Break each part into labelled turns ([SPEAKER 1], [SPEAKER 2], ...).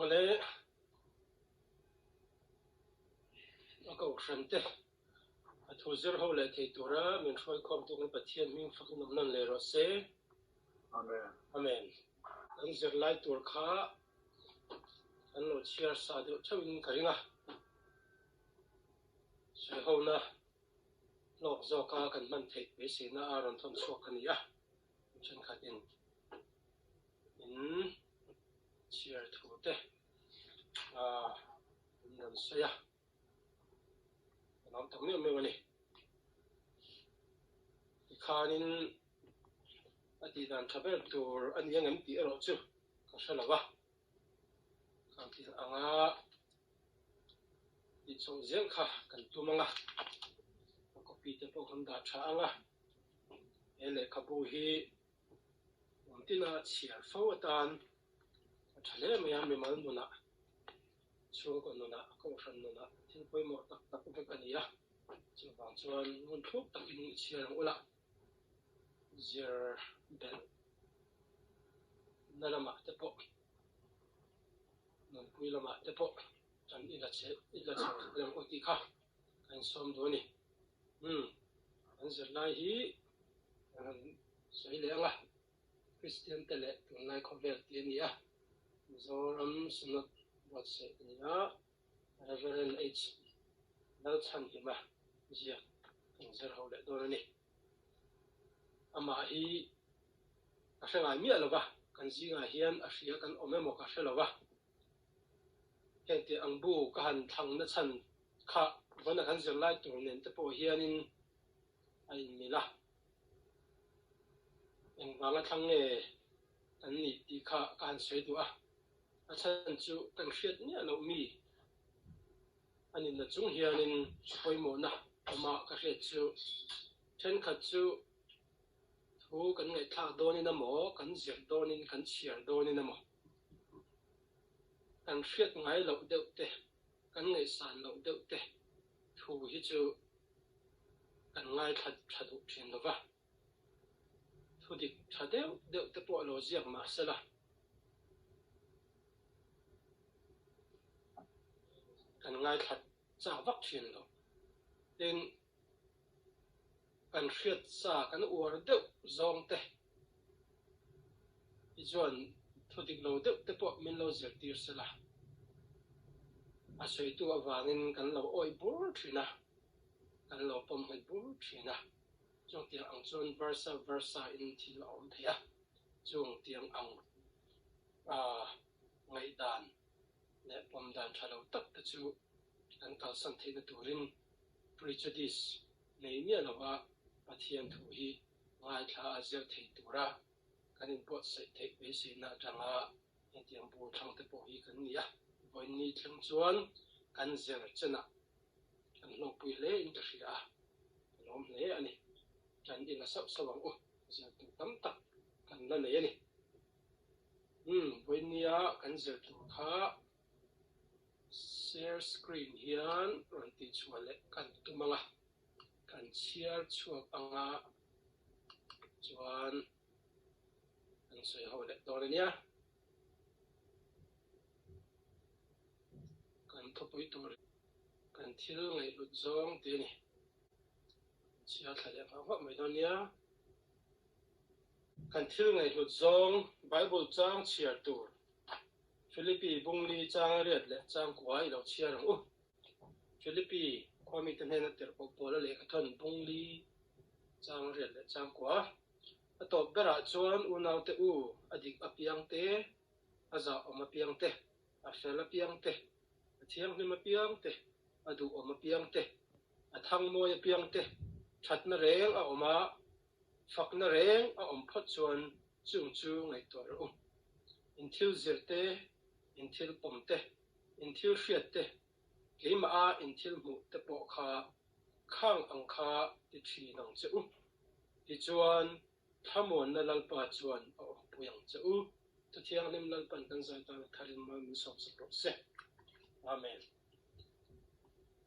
[SPEAKER 1] lệ câu sanh te thu zir hậu lệ thầy tu ra mình phơi com tu cái Pathian mình phát nôm năn lệ rồi se
[SPEAKER 2] Amen.
[SPEAKER 1] Amen anh zir lại tu khá anh lo chia sa được cho mình cái nga sai hậu na lọc do cả cần mình thấy bế sĩ na aron thon suak cái này chân khát in chia thu te nên say làm thằng này mình này khanin ati dan thabel tur an yang am ti ro chu ka salawa kan ti anga ti chong zel kha kan tumanga ko pi te po kan da tha anga ele khabu hi tina chiar fo tan thale me am me mal nuna chu ko nuna ko san nuna tin poi mo tak tak ko kan ya chu bang chuan mun thuk takin chiar ula zir bel nalama te po non pui lama te po chan ila che lem o ti kha kan som do ni an zir lai hi an sei le anga Christian tele tun lai khovel ti ni a zoram sunat bot se ni a Reverend H dal chan hi ma zia kan zir ho le do ni ama hi a hrengai mi alowa kan zinga hian a hria kan omemo ka hrelowa heti ang bu ka han thang na chan kha vana kan zir lai tur nen te po hianin a in mila engwanga thang nge kan ni ti kha kan sei du a chan chu kan hriat ni alo mi anin na chung hianin poimo na ama ka hriat chu then khat chu thu kan ngai thla doni na mo kan zir donin kan chiar doni na mo kan hriat ngai lo deuh te kan ngai san lo deuh te thu hi chu kan ngai thadu thin lova thu dik thadeu deuh te po lo ziak ma sala kan ngai that cha vak thin lo tin kan hriat sa kan uar deuh zawng te i chuan thudik lo deuh te po min lo zir tir sala a soi tu awangin kan lo oi bur thina kan lo pom hoi bur thina chung tiang ang chuan versa in thil a awm thei a chung tiang ang ngai dan le pom dan thalo tak te chu kan kal san theina turin prejudice nei ni alowa Pathian thu hi ngai thla a zel thei tura kanin pot sai thei be si na tanga etiang bu thang te po hi kan nia voin ni thleng chuan kan zer chena kan lo pui le in ta hria lom le ani kan ila sap sawang u zer tu tam tak kan la nei ani voin nia kan zer tu kha share screen hian ron ti chuan le kan tumanga kan chiar chuak anga chuan kan soi ho le dor ania kan thopui tur kan thil ngaihhlut zawng te ni chia thale ha mai don nia kan thil ngaihhlut zawng Bible chang chiar tur Philippi bungli chang riat le chang kuai lo chiar ang Philippi kwami tan hena ter pok pola le ka thon bungli chang riat le chang kwa atop bera chuan unaw te adik apiang te aza om apiang te afel apiang te athiang hlim apiang te adu om apiang te athang moi apiang te thatna reng a oma fakna reng a om phot chuan chung chu ngai tor in thil zirte in thil pomte in thil hriat te keima a in thil mu te po kha khang ang kha ti thi nang che ti chuan thamon na lalpa chuan a puyang che tu thiang lim lalpan kan zai ta tharin ma mi som sapro se amen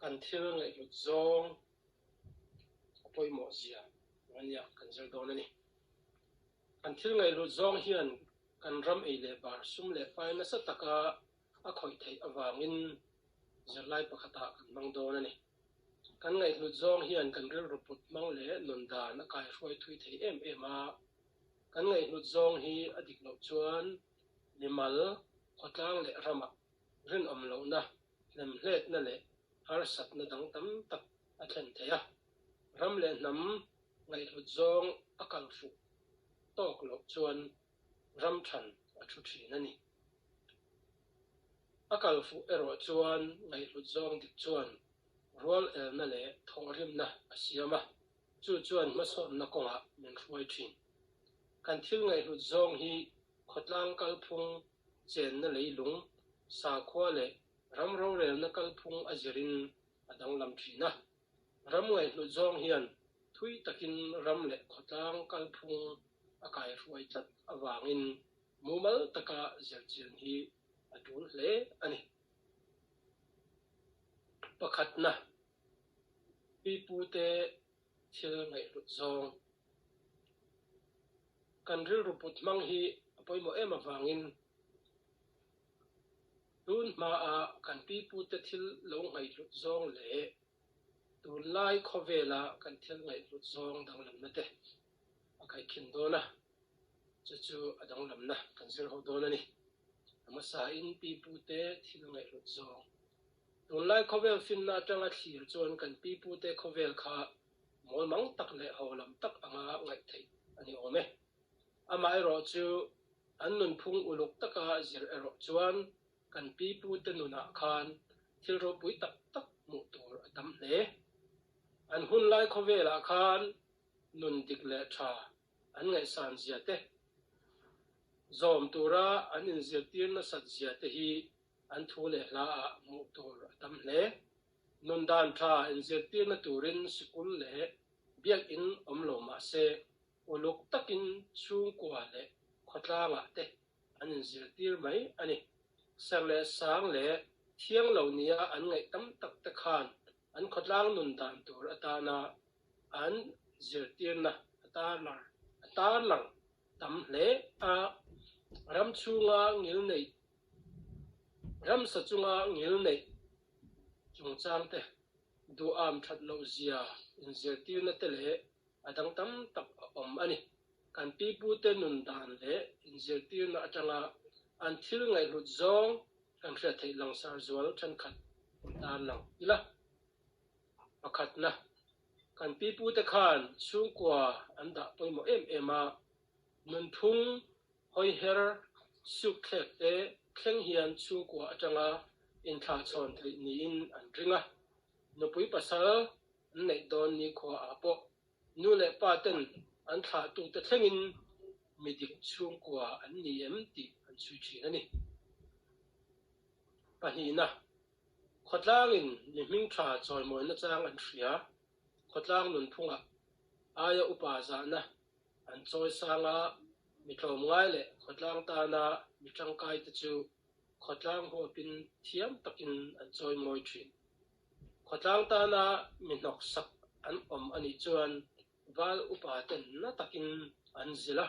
[SPEAKER 1] kan thil ngaihhlut zawng apoi mo zia ania kan zer don ani kan thil ngaihhlut zawng hian kan ram ei le bar sum le fai na sa taka a khoi thei awangin zirlai pakhata kan mang dawn ani kan ngaihhlut zawng hian kan ril ruput mang le nun dan a kai hruai thui thei em a kan ngaihhlut zawng hi a dik lo chuan limal khawtlang le rama rin om lo na lem hlet na le har sat na dang tam tak a thlen thei a ram le hnam ngaihhlut zawng a kal fu tok lo chuan ram than a thu thin ani a kal fu ero chuan ngaihhlut zawng dik chuan rual el na le thawrim na a siama chu chuan masawm na konga min hruai thin kan thil ngaihhlut zawng hi khawtlang kalphung chen na leilung sa khua le ram ro rel na kalphung a zirin a dang lam thina ram ngaihhlut zawng hian thui takin ram le khawtlang kalphung a kai hruai tlat awangin mumal taka zirchian hi a tul hle ani pakhat na pipute thil ngaihhlut zawng kan ril ruput mang hi apoimo em awangin tun ma a kan pipute thil lo ngaihhlut zawng le tun lai khawela kan thil ngaihhlut zawng dang lam na te a kai khin dona chu adang lam na kan zir ho dona ni ama sa in pipute thil ngaihhlut zawng tun lai khawel fin na tanga thlir chuan kan pipute khawel kha mol mang tak le ho lam tak anga ngai thei ani ome ama ero chu an nun phung uluk taka zir ero chuan kan pipute nuna khan thil ro pui tak tak mu tur atam hle an hun lai khawela khan nun dik le tha an ngai san zia te zawm tura an in zirtir na sat zia te hi an thu le hla a mu tur atam hle nun dan tha in zirtir na turin sikul le biak in omlo ma se uluk takin chung kwa le khawtlanga te an in zirtir mai ani sang le sang le thiang lo nia an ngai tam tak te khan an khawtlang nun dan tur atana an zirtir na atar lang tam hle a ram chunga ngil nei ram sa chunga ngil nei chung chang te du am that lo zia in zirtir na te le adang tam tak om ani kan pipute nun dan le in zirtir na atanga an thil ngaihhlut zawng kan hria thei langsar zual than khat dan lang ila pakhat na kan pipute khan chung kwa an da poimo em a nun thung hoi her suk thlek te thleng hian chung kwa atanga in thla chhawn thei ni in an ringa nupui pasal an nei don ni khaw a po nu le pa ten an thla tu te thlengin midik chung kwa an ni em ti an chui thin ani pahina khawtlangin nimhing tha chawlmawi na chang an hria khawtlang nun phunga aya upa za na an chawi sanga mi tlawm ngai le khawtlang ta na mi tangkai te chu khawtlang hopin thiam takin an chawi mawi thin khawtlang ta na mi hnok sak an om ani chuan val upa ten na takin an zila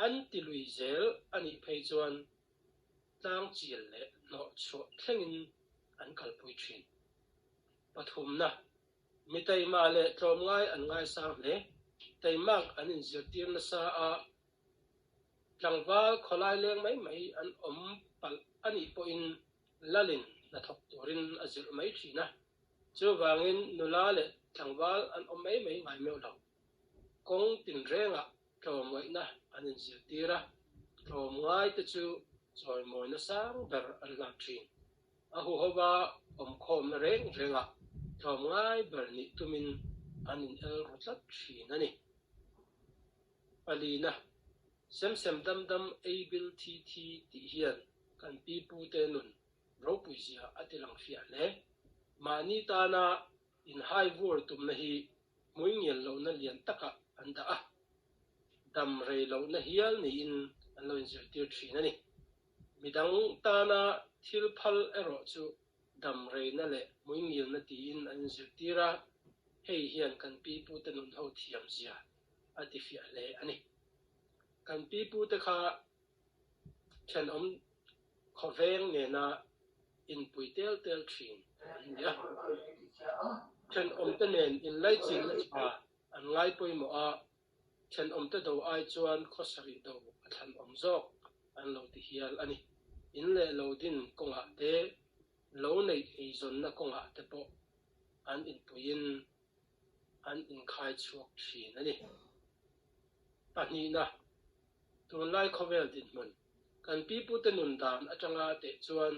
[SPEAKER 1] an tilui zel ani phei chuan tlang chial le no chho thlengin an kalpui thin pathum na mi taima le tlawm ngai an ngai sang hle taimak an in zirtir na sa a tlangwal kholai leng mai an om pal ani po in lalin na thok turin azir mai thina chu wangin nula le tlangwal an om mai ngai meu lo kong tin renga tlawm ngai na an in zirtira tlawm ngai te chu choi moi na sang ber an lam thin a hu howa om khom na renga tlawm ngai ber ni tumin an in el rutlat thin ani palina sem dam able ti hian kan pipute nun ro puizia atilang fia le mani ta na in hai vur tum na hi muingel lo na lian taka anda a dam rei lo na hial ni in an lo in zirtir thina ni midang ta na thil phal ero chu dam rei na le muingel na ti in an zirtira hei hian kan pipute nun ho thiam zia ati fia le ani kan pipute kha thlen om khoveng nè na in pui tel tel thin ya chen te nen in lai chin na cha an ngai poi mo a chen te do ai chuan khosari do athan zok an lo ti hial ani in le lo din konga te lo nei ei zon na konga te po an in puin an in khai chuak thin ani pani na tun lai khovel din mun kan pi pu te nun dan atanga te chuan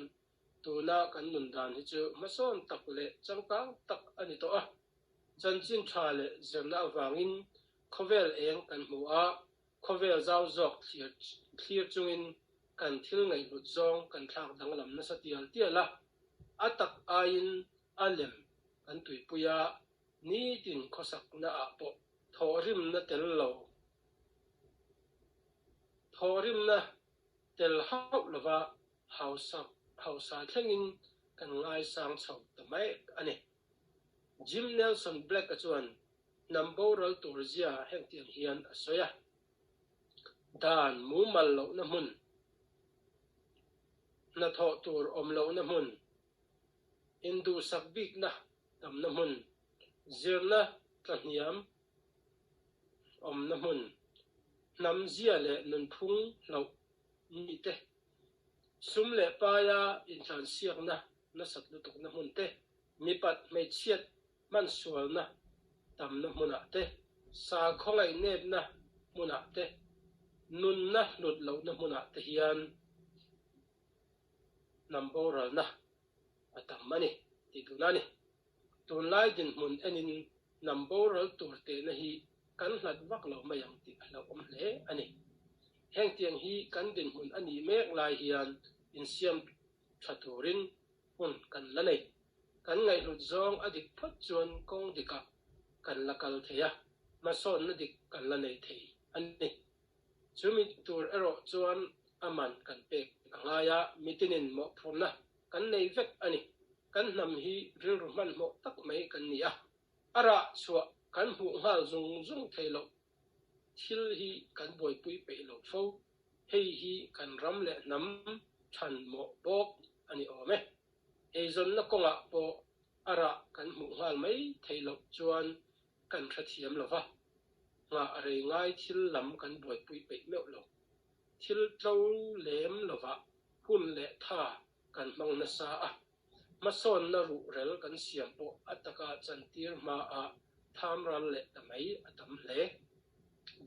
[SPEAKER 1] tuna kan nun dan hi chu mason tak le changkang tak ani to a chanchin tha le zirna awangin khovel eng kan mu a khovel zaw zok thlir chungin kan thil ngaihhlut zawng kan thlak danglam na satial tiala atak ain alem kan tuipuya ni tin khosak na a po thorim na tel lo thorim na tel hau lova hausa thlengin kan ngai sang chho ta mai ani Jim Nelson Black a chuan namboral turzia heng tiang hian asoya dan mu mal lo na mun na tho tur om lo na mun indu sakbik na tam na mun Zirna tlahniam om na mun nam zia le nun phung lo ni te sum le pa ya in tlan siak na sat lu tok na mun te mi pat mai chiat man sual na tam na mun a te sa khongai nep na mun a te nun na lut lo na mun a te hian namboral na atam mani ti tu na ni tun lai din mun enin namboral tur te na hi kan hlat vak lo mayang ti lo om hle ani heng tiang hi kan din mun ani mek lai hian in siam thaturin hun kan la nei kan ngaihhlut zawng adik phot chuan kong dika kan lakal theya ma son na dik kan la nei thei ani chumi tur ero chuan aman kan pek angaya mitinin mo phomna kan nei vek ani kan nam hi hril man mo tak mai kan ni a ara chua kan hu ngal zung thailo thil hi kan boi pui pe lo fo hei hi kan ram le nam than mo bok ani ome ei zon na konga po ara kan hu ngal mai thailo chuan kan thathiam lova nga are ngai thil lam kan boi pui pe meo lo thil tlo lem lova hun le tha kan mang na sa a mason na ru rel kan siam po ataka chantir ma a tham ran le tamai atam hle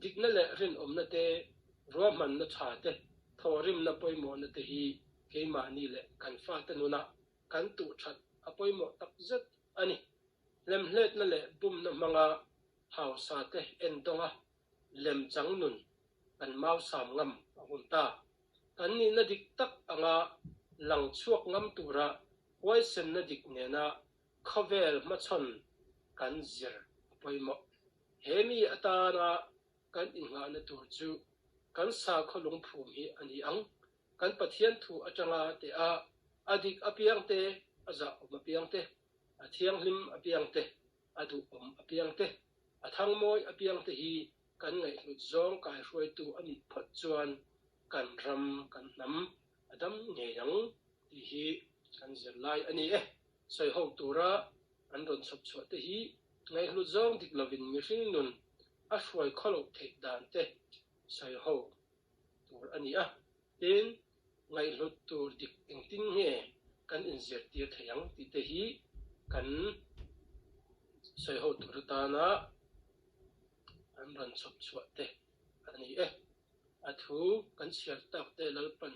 [SPEAKER 1] dikna le rin omna te roman na tha te thorim na poimo na te hi keimahni le kan fa te nuna kan tu that apoimo tak zet ani lem hlet na le bum na manga hausa te endonga lem chang nun kan mau sam ngam ahunta kan ni na dik tak anga lang chuak ngam tura waisen na dik ne na khovel ma chon kan zir poimo hemi atana kan inga na tur chu kan sa kholung phum hi ani ang kan Pathian thu atanga te a adik apiang te aza om apiang te athiang lim apiang te adu om apiang te athang moi apiang te hi kan ngaihhlut zawng kai hroi tu ani phot chuan kan ram kan nam adam ngeyang ti hi kan zir lai ani soi ho tura an ron chop chho te hi ngaihhlut zawng dik lovin mi hring nun a hruai kholo thei dan te soi ho tur ani tin ngaihhlut tur dik engtin nge kan inzir tir theyang ti te hi kan soi ho tur ta na an ron chop chho te ani athu kan siar tak te lalpan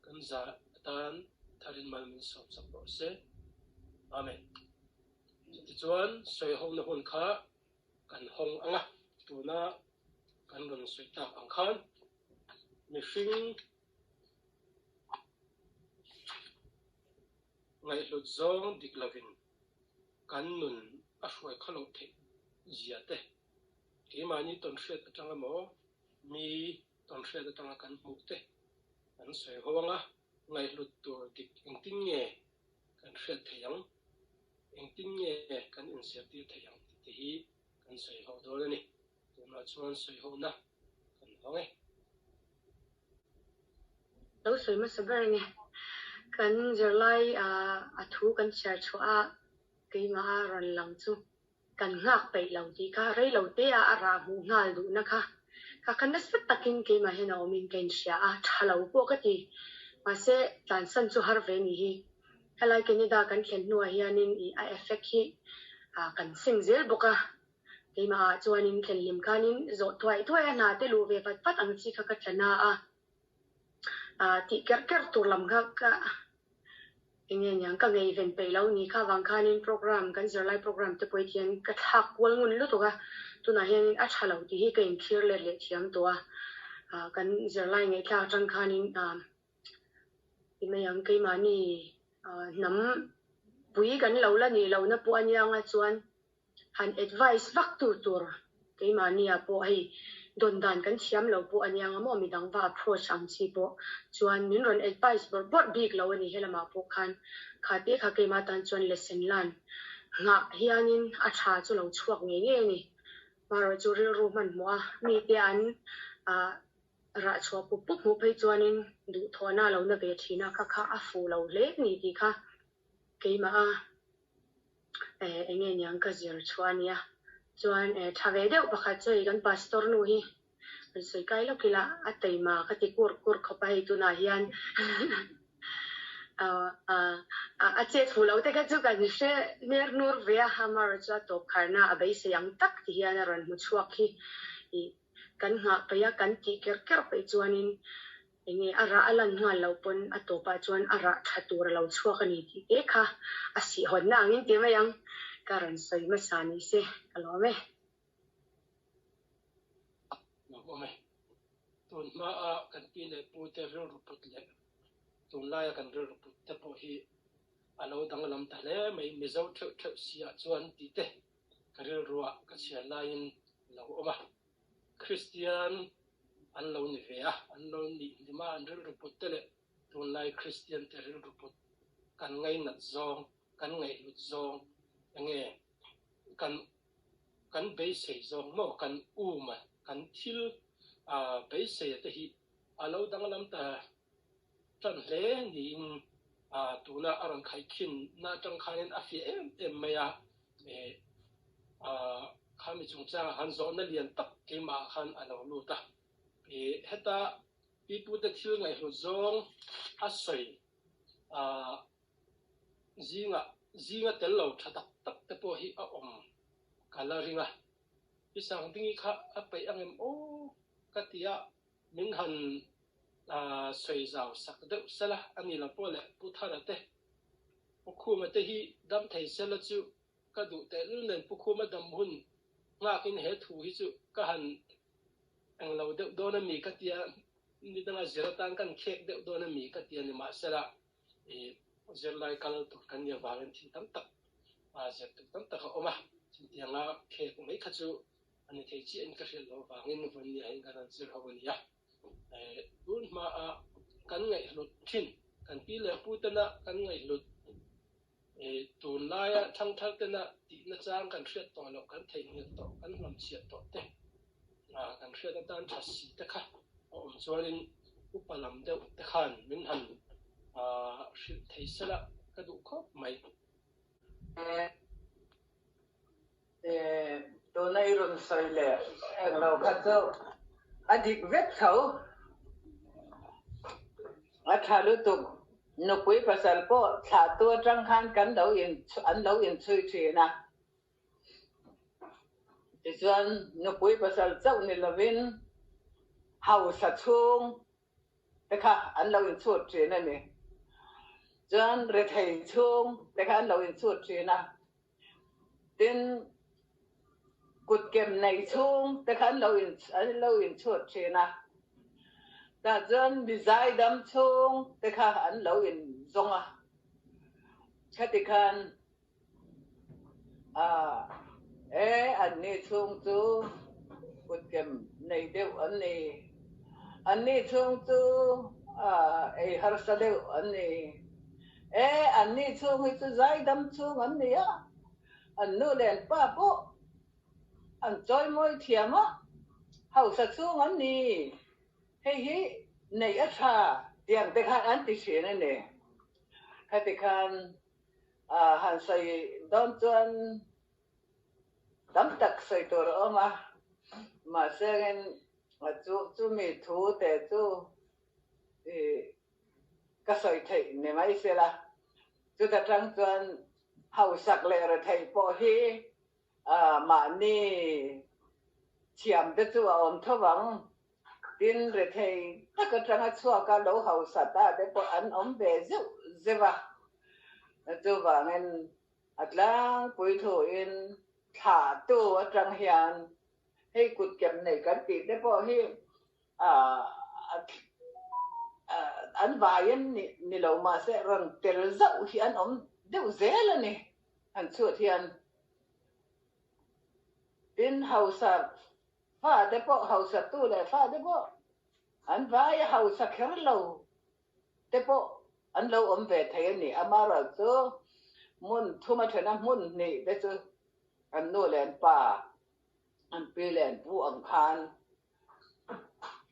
[SPEAKER 1] kan za tan tharin mal min som sak bo se amen ti chuan soi ho na hun kha kan hong anga tuna kan ron soi tak ang khan mi hring ngaihhlut zawng dik lovin kan nun a hruai khalo the zia te keimahni ton hriat atanga mo mi ton hriat atanga kan hmu te kan soi ho anga ngaihhlut tur dik engtin nge kan hriat theyang engtin nge kan insiar tir theyang ti hi kan soi ho dor ani tuna chuan soi ho na kan honge
[SPEAKER 2] lo soi ma sabar nge kan zirlai thu kan share chuan engkimah ron lang chu kan ngak pe lo ti kha rei lo te ra hu ngal du na kha kan nas takin engkimah he no min ken sha thalo po ka ti ma se tan san chu har ve ni hi helai ke ni da kan thlen nu hianin I effect hi kan sing zel boka engkimah chuanin thlen lim kanin zo thwai na te lu ve pat ang chi kha ka thana ti ker tur lam ka ingin yang ka ngai ven pe lo ni kha wang khanin program kan zirlai program te Pathian ka thak wal ngun lu to ka tuna hian a thalo ti hi ka in clear le thiam to kan zirlai ngai thla tang khanin ime yang engkimah ni nam pui kan lo la ni lo na pu anyang a chuan han advice vak tur engkimah ni a po hi don dan kan thiam lo pu anyang amo mi dang va approach ang chi po chuan min ron advice bor big lo ani helama po khan khate kha ke ma tan chuan lesson lan nga hianin a tha chu lo chuak nge ni maro chu ri ru man mo mi te an ra chua pu pu mu pe chuanin du thona lo na ve thina kha a fu lo le ni ti kha engkimah engen yang ka zir chuania chuan thave deuh pakhat chei kan pastor nu hi an soi kai lo kila ateima ka ti kur khopa hi tuna hian a che thulo te ka chu kan she ner nur ve hamar cha to kharna abai se yang tak ti hian ron mu chuak hi kan nga pe ya kan ti ker pe chuanin enge ara alan nga lo pon atopa chuan ara thatur lo chuak ani ti e kha a si hon na angin ti ma yang karan soi ma sani se alome
[SPEAKER 1] Ome tun ma kan pi le pu te hril put le tun lai kan hril put te po hi alo dang lam ta le mai mi zo theu sia chuan ti te kan hril ruwa ka chia lain lo oma Christian an lo ni ve an lo ni ma an hril put te le tun lai Christian te hril put kan ngai nat zawng kan ngaihhlut zawng enge kan be sei zawng mo kan ma kan thil be sei te hi alo dang lam ta tran hle ni tuna aron khai khin na tang khanin a fi em maya khami chung cha han zo na lian tak ke ma khan alo lu ta heta pipu te thil ngai hlu zawng a soi zinga tel lo thatak tak te po hi a om kala ringa isang dingi kha apai angem katia min han soi zaw sak de sala ani la pole puthara te pukhuma te hi dam thei sala chu ka du te lu nen pukhuma dam hun nga kin he thu hi chu ka han ang lo de do na mi katia ni danga ziratan kan khek de do na mi katia ni ma sala zirlai kal tu kan ya walen thin tam tak zet tu tam tak oma tianga khek mai khachu ani thei chi en ka hril lo wangin von ni ai garan zir hawani ya dun ma kan ngaihhlut thin kan pi le putana kan ngaihhlut tun laia thang thal tena ti na chang kan hriat to lo kan thei ni to kan lam chiat to te kan hriat tan thasi te kha om chuanin upalam deuh te khan min han hrit thei sala ka du khop mai
[SPEAKER 3] tôi nay rồi soi lệ em nào khát châu adik vết thấu thà lưu tục nó quý pasal po thà tua trăng khan cắn đấu in chui chuyện na thì chuan nó quý pasal châu ni lovin hậu sát chung thế cả ăn đấu in chui chuyện này nè chuan rệt thầy chung thế cả ăn đấu in chui chuyện na tin cột kem này chung te khan lo in chuột chuyện na ta dân bị giải đâm chung te khan lo in zong khát te khan anh này chung tu cột kem này đều anh này chung tu har sa đều anh này chung itu giải đâm chung anh này anh nu len pa po anh chơi môi thiam hậu sát xuống anh nè hey này ít ha tiền te khan anh ti chuyện này nè hati khan han sai don chuan dam tak sai tor oma ma sengen chu mi thu te chu ka sai thei ne mai se la chu ta tang chuan hau sak le ra thei po hi ma ni chiam te chu om thawang tin re thei ta ka tang a chua ka lo hau sa ta te po an om be zu zewa chu wa ngen atlang pui thu in thả tu ở trong hiền hay cụt kèm này cái gì đấy bỏ hi anh vài anh nị lâu mà sẽ rằng tiền dậu thì anh ông đều dễ là nè anh sửa thì anh đến hậu sa pha đấy bỏ hậu sa tu lại pha đấy bỏ anh vài hậu sa khéo lâu đấy bỏ anh lâu ông về thấy nè amara chứ muốn thu mà thấy nó muốn nè đấy chứ anh nuôi lên pa anh pi lên bu ông khan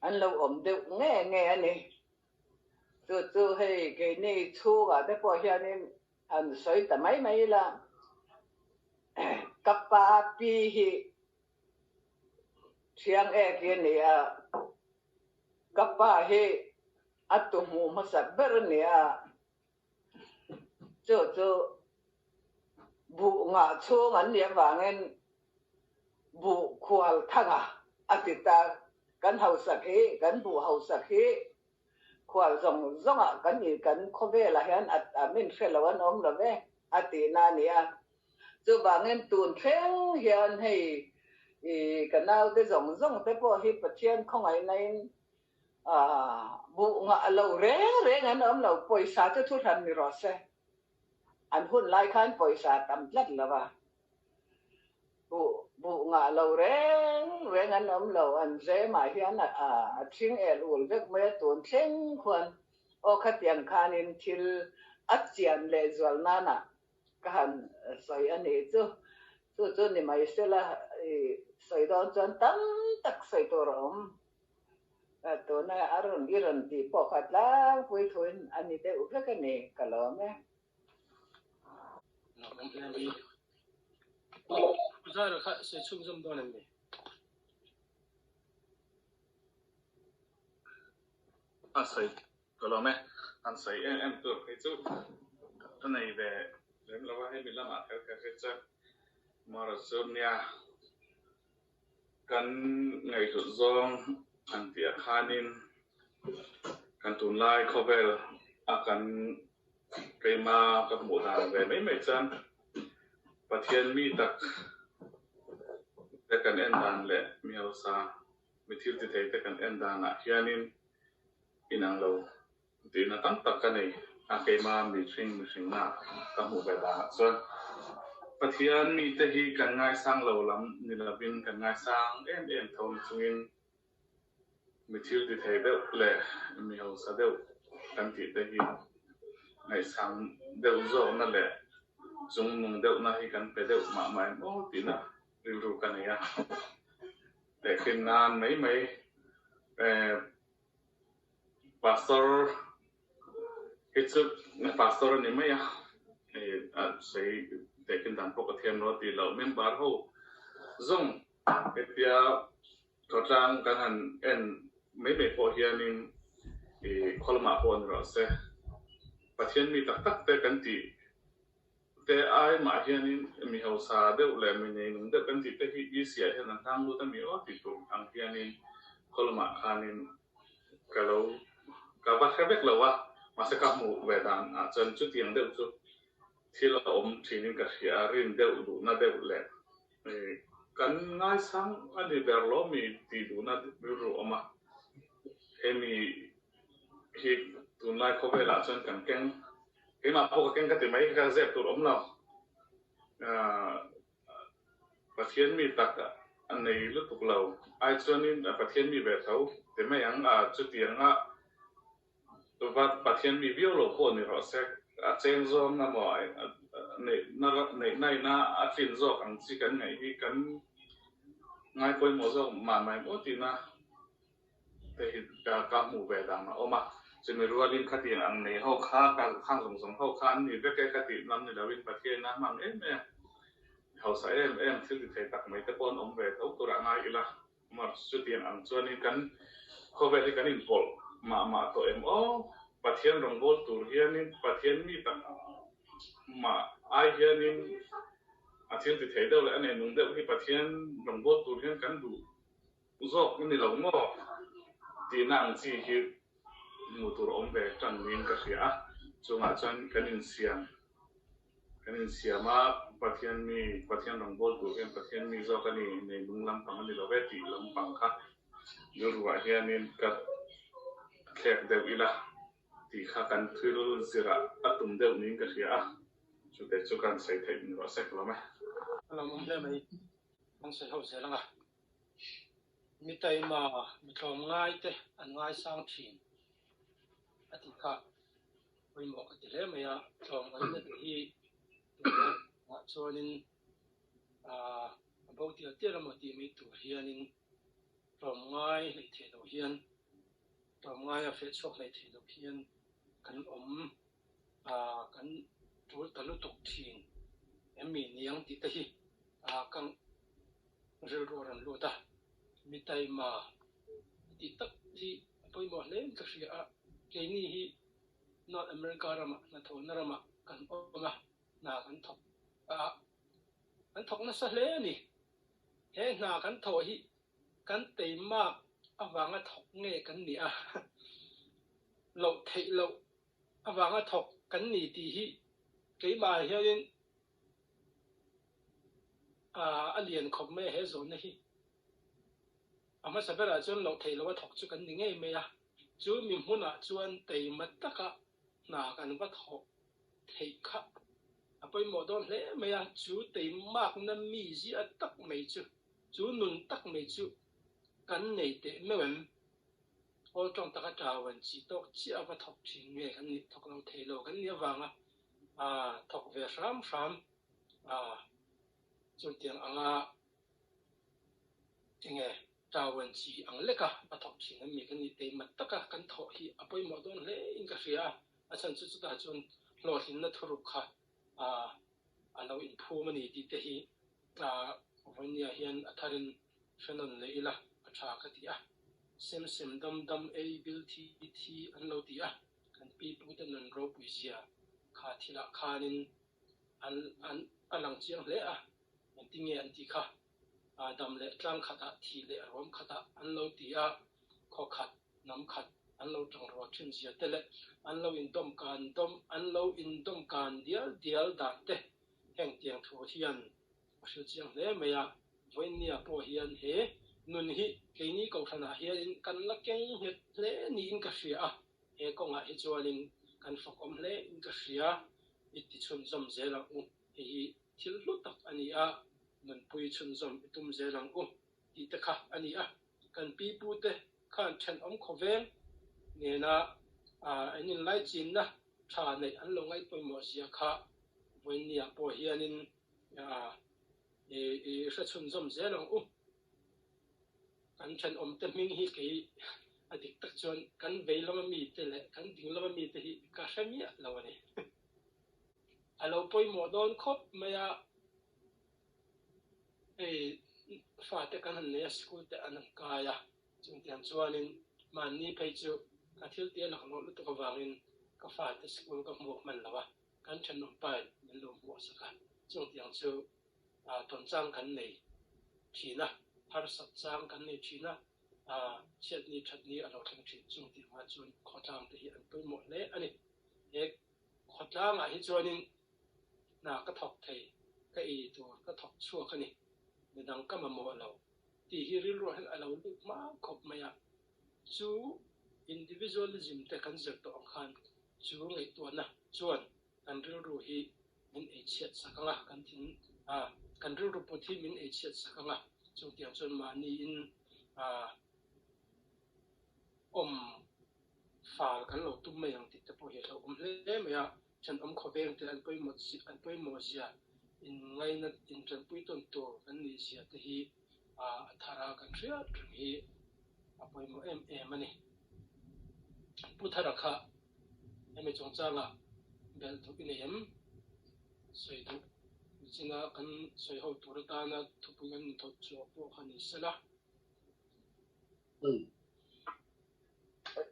[SPEAKER 3] anh lâu ổn được nghe nghe này từ hay cái này thu cả cái bao nhiêu này anh soi tầm mấy là cấp ba pi hi chiang cái này cấp ba hi atu mu masa ber này bu ngã thu anh niệm vàng bu khoal thanga atita kan hau sakhi kan bu hau sakhi khoal zong kan ni kan khove la hian min felawan om la ve atina nia chu bangen tun theng hian hei kan nau te zong te po hi Pathian không ai nei bu nga lo re ngan om lo poisa te thu than ni ro se an hun lai khan poisa tam lat la ba bu nga lo re ngan om lo an je ma hian thing ul vek me tun theng khwan o khatian khanin thil achian le zwal nana kan soi ani chu ni mai sela soi don chan tam tak soi to rom to na aron iron ti po khatla pui thuin ani te u vek ani kalome
[SPEAKER 1] Zara kha se chung zum don ni
[SPEAKER 4] sai kalome an sai em tu cái chu cái này về đến là hay bị làm ăn theo cái chất mà là Zirna kan ngaihhlut zawng an tia khanin kan tun lai khovel akan keima ka mu dan ve mai chan Pathian mi tak te kan en dan le mi hausa mi thil ti thei te kan en dan a hianin inang lo ti na tam tak ka nei a keima mi hring na ka mu ve dan chuan Pathian mi te hi kan ngai sang Lâwm ni lovin kan ngai sang em thon chungin mi thil ti thei deuh le mi hausa deuh kan ti te hi ngai sang deuh zo na le chung nung deuh na hi kan pe deuh ma mai mo ti na ru kan ya te khin nan mấy pastor cái chút pastor ni mấy sei te kin dan po ka thiam ro ti lo member ho zong ke tia to tang kan han en mấy po hianin kholma pon ro se Pathian mi tak te kan ti te ai ma hianin mi hausa deuh le mi nei nung deuh kan ti te hi sia hian an tang lu ta mi o ti tu ang hianin kholma khanin kalau ka va khabek lo wa ma se ka mu ve dan a chen chu tiang deuh chu thil om thinin ka hria rin deuh du na deuh le kan ngai sang ani ber lo mi ti du na ru oma emi hi tun lai khobe la chen kan keng cái mà po keng ka ti mai ka zep tu om lo Pathian mi tak an nei lu tuk lo ai chuanin Pathian mi ve tho te mai ang chu tiang va Pathian mi bio lo ko ni ro se chen zom na mo nei na a fin zo ang chi kan ngai hi kan ngai poi mo zo ma mai mo ti na te hi ka mu ve da ma oma จะมีรัวลินขัดยังอันในห้องค้าการข้างสงห้องค้านี่ก็แค่ขัดยังนั่นนี่เราเป็นประเทศนะมันเขาใส่ที่ติดตักไม่ตะปนเวทเอาตัวง่ายอีละมาสุดยังอันส่วนนี้กันเขาเวทีกันอินพอลมาตัวโอประเทศรองบอลตัวเฮียนี่ประเทศนี้ตั้งมาไอเฮียนี่อาทิตย์ที่เท่าเลยอันนี้นุ่งเดียวที่ประเทศรองบอลตัวเฮียกันดูอุศกนี่เราโม่ตีนังซีฮิมูตัวเวทจันนินก็เสียจงอาจารย์กันอินเสียมาประเทศมีประเทศรองบอลตัวเฮียประเทศมีโซกันนี่ในลุงลำพังนี่เราเวทีลำพังค่ะยูรู้ว่าเฮียนี่ก็แขกเดียวอีละที่ข้ากันทุลสิระอัตุมเดียวนี้ก็เสียจุดเด็ดจุดการใส่เทคนิคว่าเสร็จแล้วไหม
[SPEAKER 1] เราไม่ได้ไหมมันใส่เขาเสร็จแล้วไงมีแต่มามีทำง่ายแต่อันง่ายสร้างทีมอธิกาไปหมอกติเลยไหมอะทำอะไรที่ส่วนนี้บางทีเดี๋ยวเราที่มีตัวเฮียนินทำง่ายในเทโลเฮียนทำง่ายเฟซบุ๊กในเทโลเฮียนกันกันตัวตลุตกทีนมีเนียงติดที่กังเรือรันลุตามีแต่มาติดตักที่ไปหมดเลยก็เสียแค่นี้ที่นอร์ทอเมริกาเรามานาทอนเรามากันออกมานากันถกนั่นสักเลยนี่เฮ้นากันถกที่กันเต็มมากวางถกเงี้ยกันเนี่ยเราเทเราวางถกกันนี่ดีที่กี่มาเฮียนอันเรียนคอมไม่เห็นส่วนนี้มาสัปดาห์จนเราเทเราว่าถกจุกันยังไงไหมอ่ะจู่มีหัวหน้าจวนเตยมัดตะกะนากันว่าถกเทค่ะไปหมดโดนเลยไหมอ่ะจู่เตยมากนั่นมีสิอัตักไม่จู่นุนตักไม่จู่กันในเตยไม่เหมือนโอ้จงตะกะจาวันจีโตจีเอาว่าถกทิ้งเงี้ยกันนี่ถกเราเทเรากันเนี่ยวางถกเวรซ้ำจนเตียงยังไงจาวันจีเล็กมาถกทิ้งนั้นมีกันนี่เตยมัดตะกะกันถกที่ไปหมดโดนเลยอินก็เสียฉันสุดท้ายจนหลอดหินนั่นทุรุค่ะเราอินพูมันนี่ดีแต่ที่วันนี้เห็นอัธรินเฟนนเลยละประชากติเซมดำเอบิลทีอันเราดีกันปีพุทธนันโรบุเซียขาทีละขานินอันหลังเชียงเลยมันติงเงี้ยอันที่ค่ะดำเละจังขัดทีเละรวมขัดอันเราดีขอขัดน้ำขัดอันเราจังรอชินเสียเตเละอันเราอินดมการเดียวด่านเตะแห่งเตียงทัวเทียนชื่อเชียงเลยไม่วันนี้พอเฮียนเฮนุนฮิแค่นี้ก็ขนาดเฮียนกันละแกงเห็ดเละนี่อินก็เสียเฮก็ง่ายจวนกันฝักเละอินก็เสียอิติชุนจำเจริญเฮทิลลุตักอันนี้นุนปุยชุนจำตุ้มเจริญที่ตะค่ะอันนี้กันปีปูเตะขันเชนขเวงเนี่ยนะอันนี้ไล่จีนนะชาในอันลงไอ้ไปหมดเสียค่ะวันนี้พอเฮียนินสัชนจำเจริญกันฉันเต็มมิ่งฮิกี่อดีตตักจวนกันเวลามันมีแต่ละกันดิ่งแล้วมันมีแต่ฮิกาเชมีเราเนี่ยเราไปหมดโดนครบไม่ฝาแต่กันหันเนี่ยสกุลแต่อันนั้นกายจึงเตียนจวนนินมันนี่ไปจูกันที่เตียนหลังรถลุตกวางนินก็ฝาแต่สกุลกับหมวกมันแล้วกันฉันลงไปมันลงหมวกสักกันจึงเตียนจูตอนจ้างกันในทีนะพาร์สักจ้างกันในทีนะเช็ดนี้ชัดนี้เราทั้งทีจึงเตียนมาจนขอจ้างที่อันไปหมดเลยอันนี้ขอจ้างที่จวนนินน่าก็ถกไทยก็ตัวก็ถกชั่วกันนี่ในดังก็มาโมเราที่ฮิริโรให้เราลุกมาขบมาจู individualism แต่กันเจอตัวองค์การจูไงตัวนะจวนกันเรื่องรู้ฮีมินเอเชียสักละกันทิ้งกันเรื่องรู้ที่มินเอเชียสักละจงเตียงจนมานี่อินฝ่ากันเราตุ้มไม่ยังติดแต่พอเห็นเราเล่ไม่ฉันขอเบงแต่อันไปหมดเสียอินไงนั่นอินจนปุยต้นตัวกันนี่เสียที่ธารากันเสียถึงที่ไปหมดมันนี่ puthara emi chongchanga bel thukin em soidu china kan soiho turatana thupugan thotcho po khani sala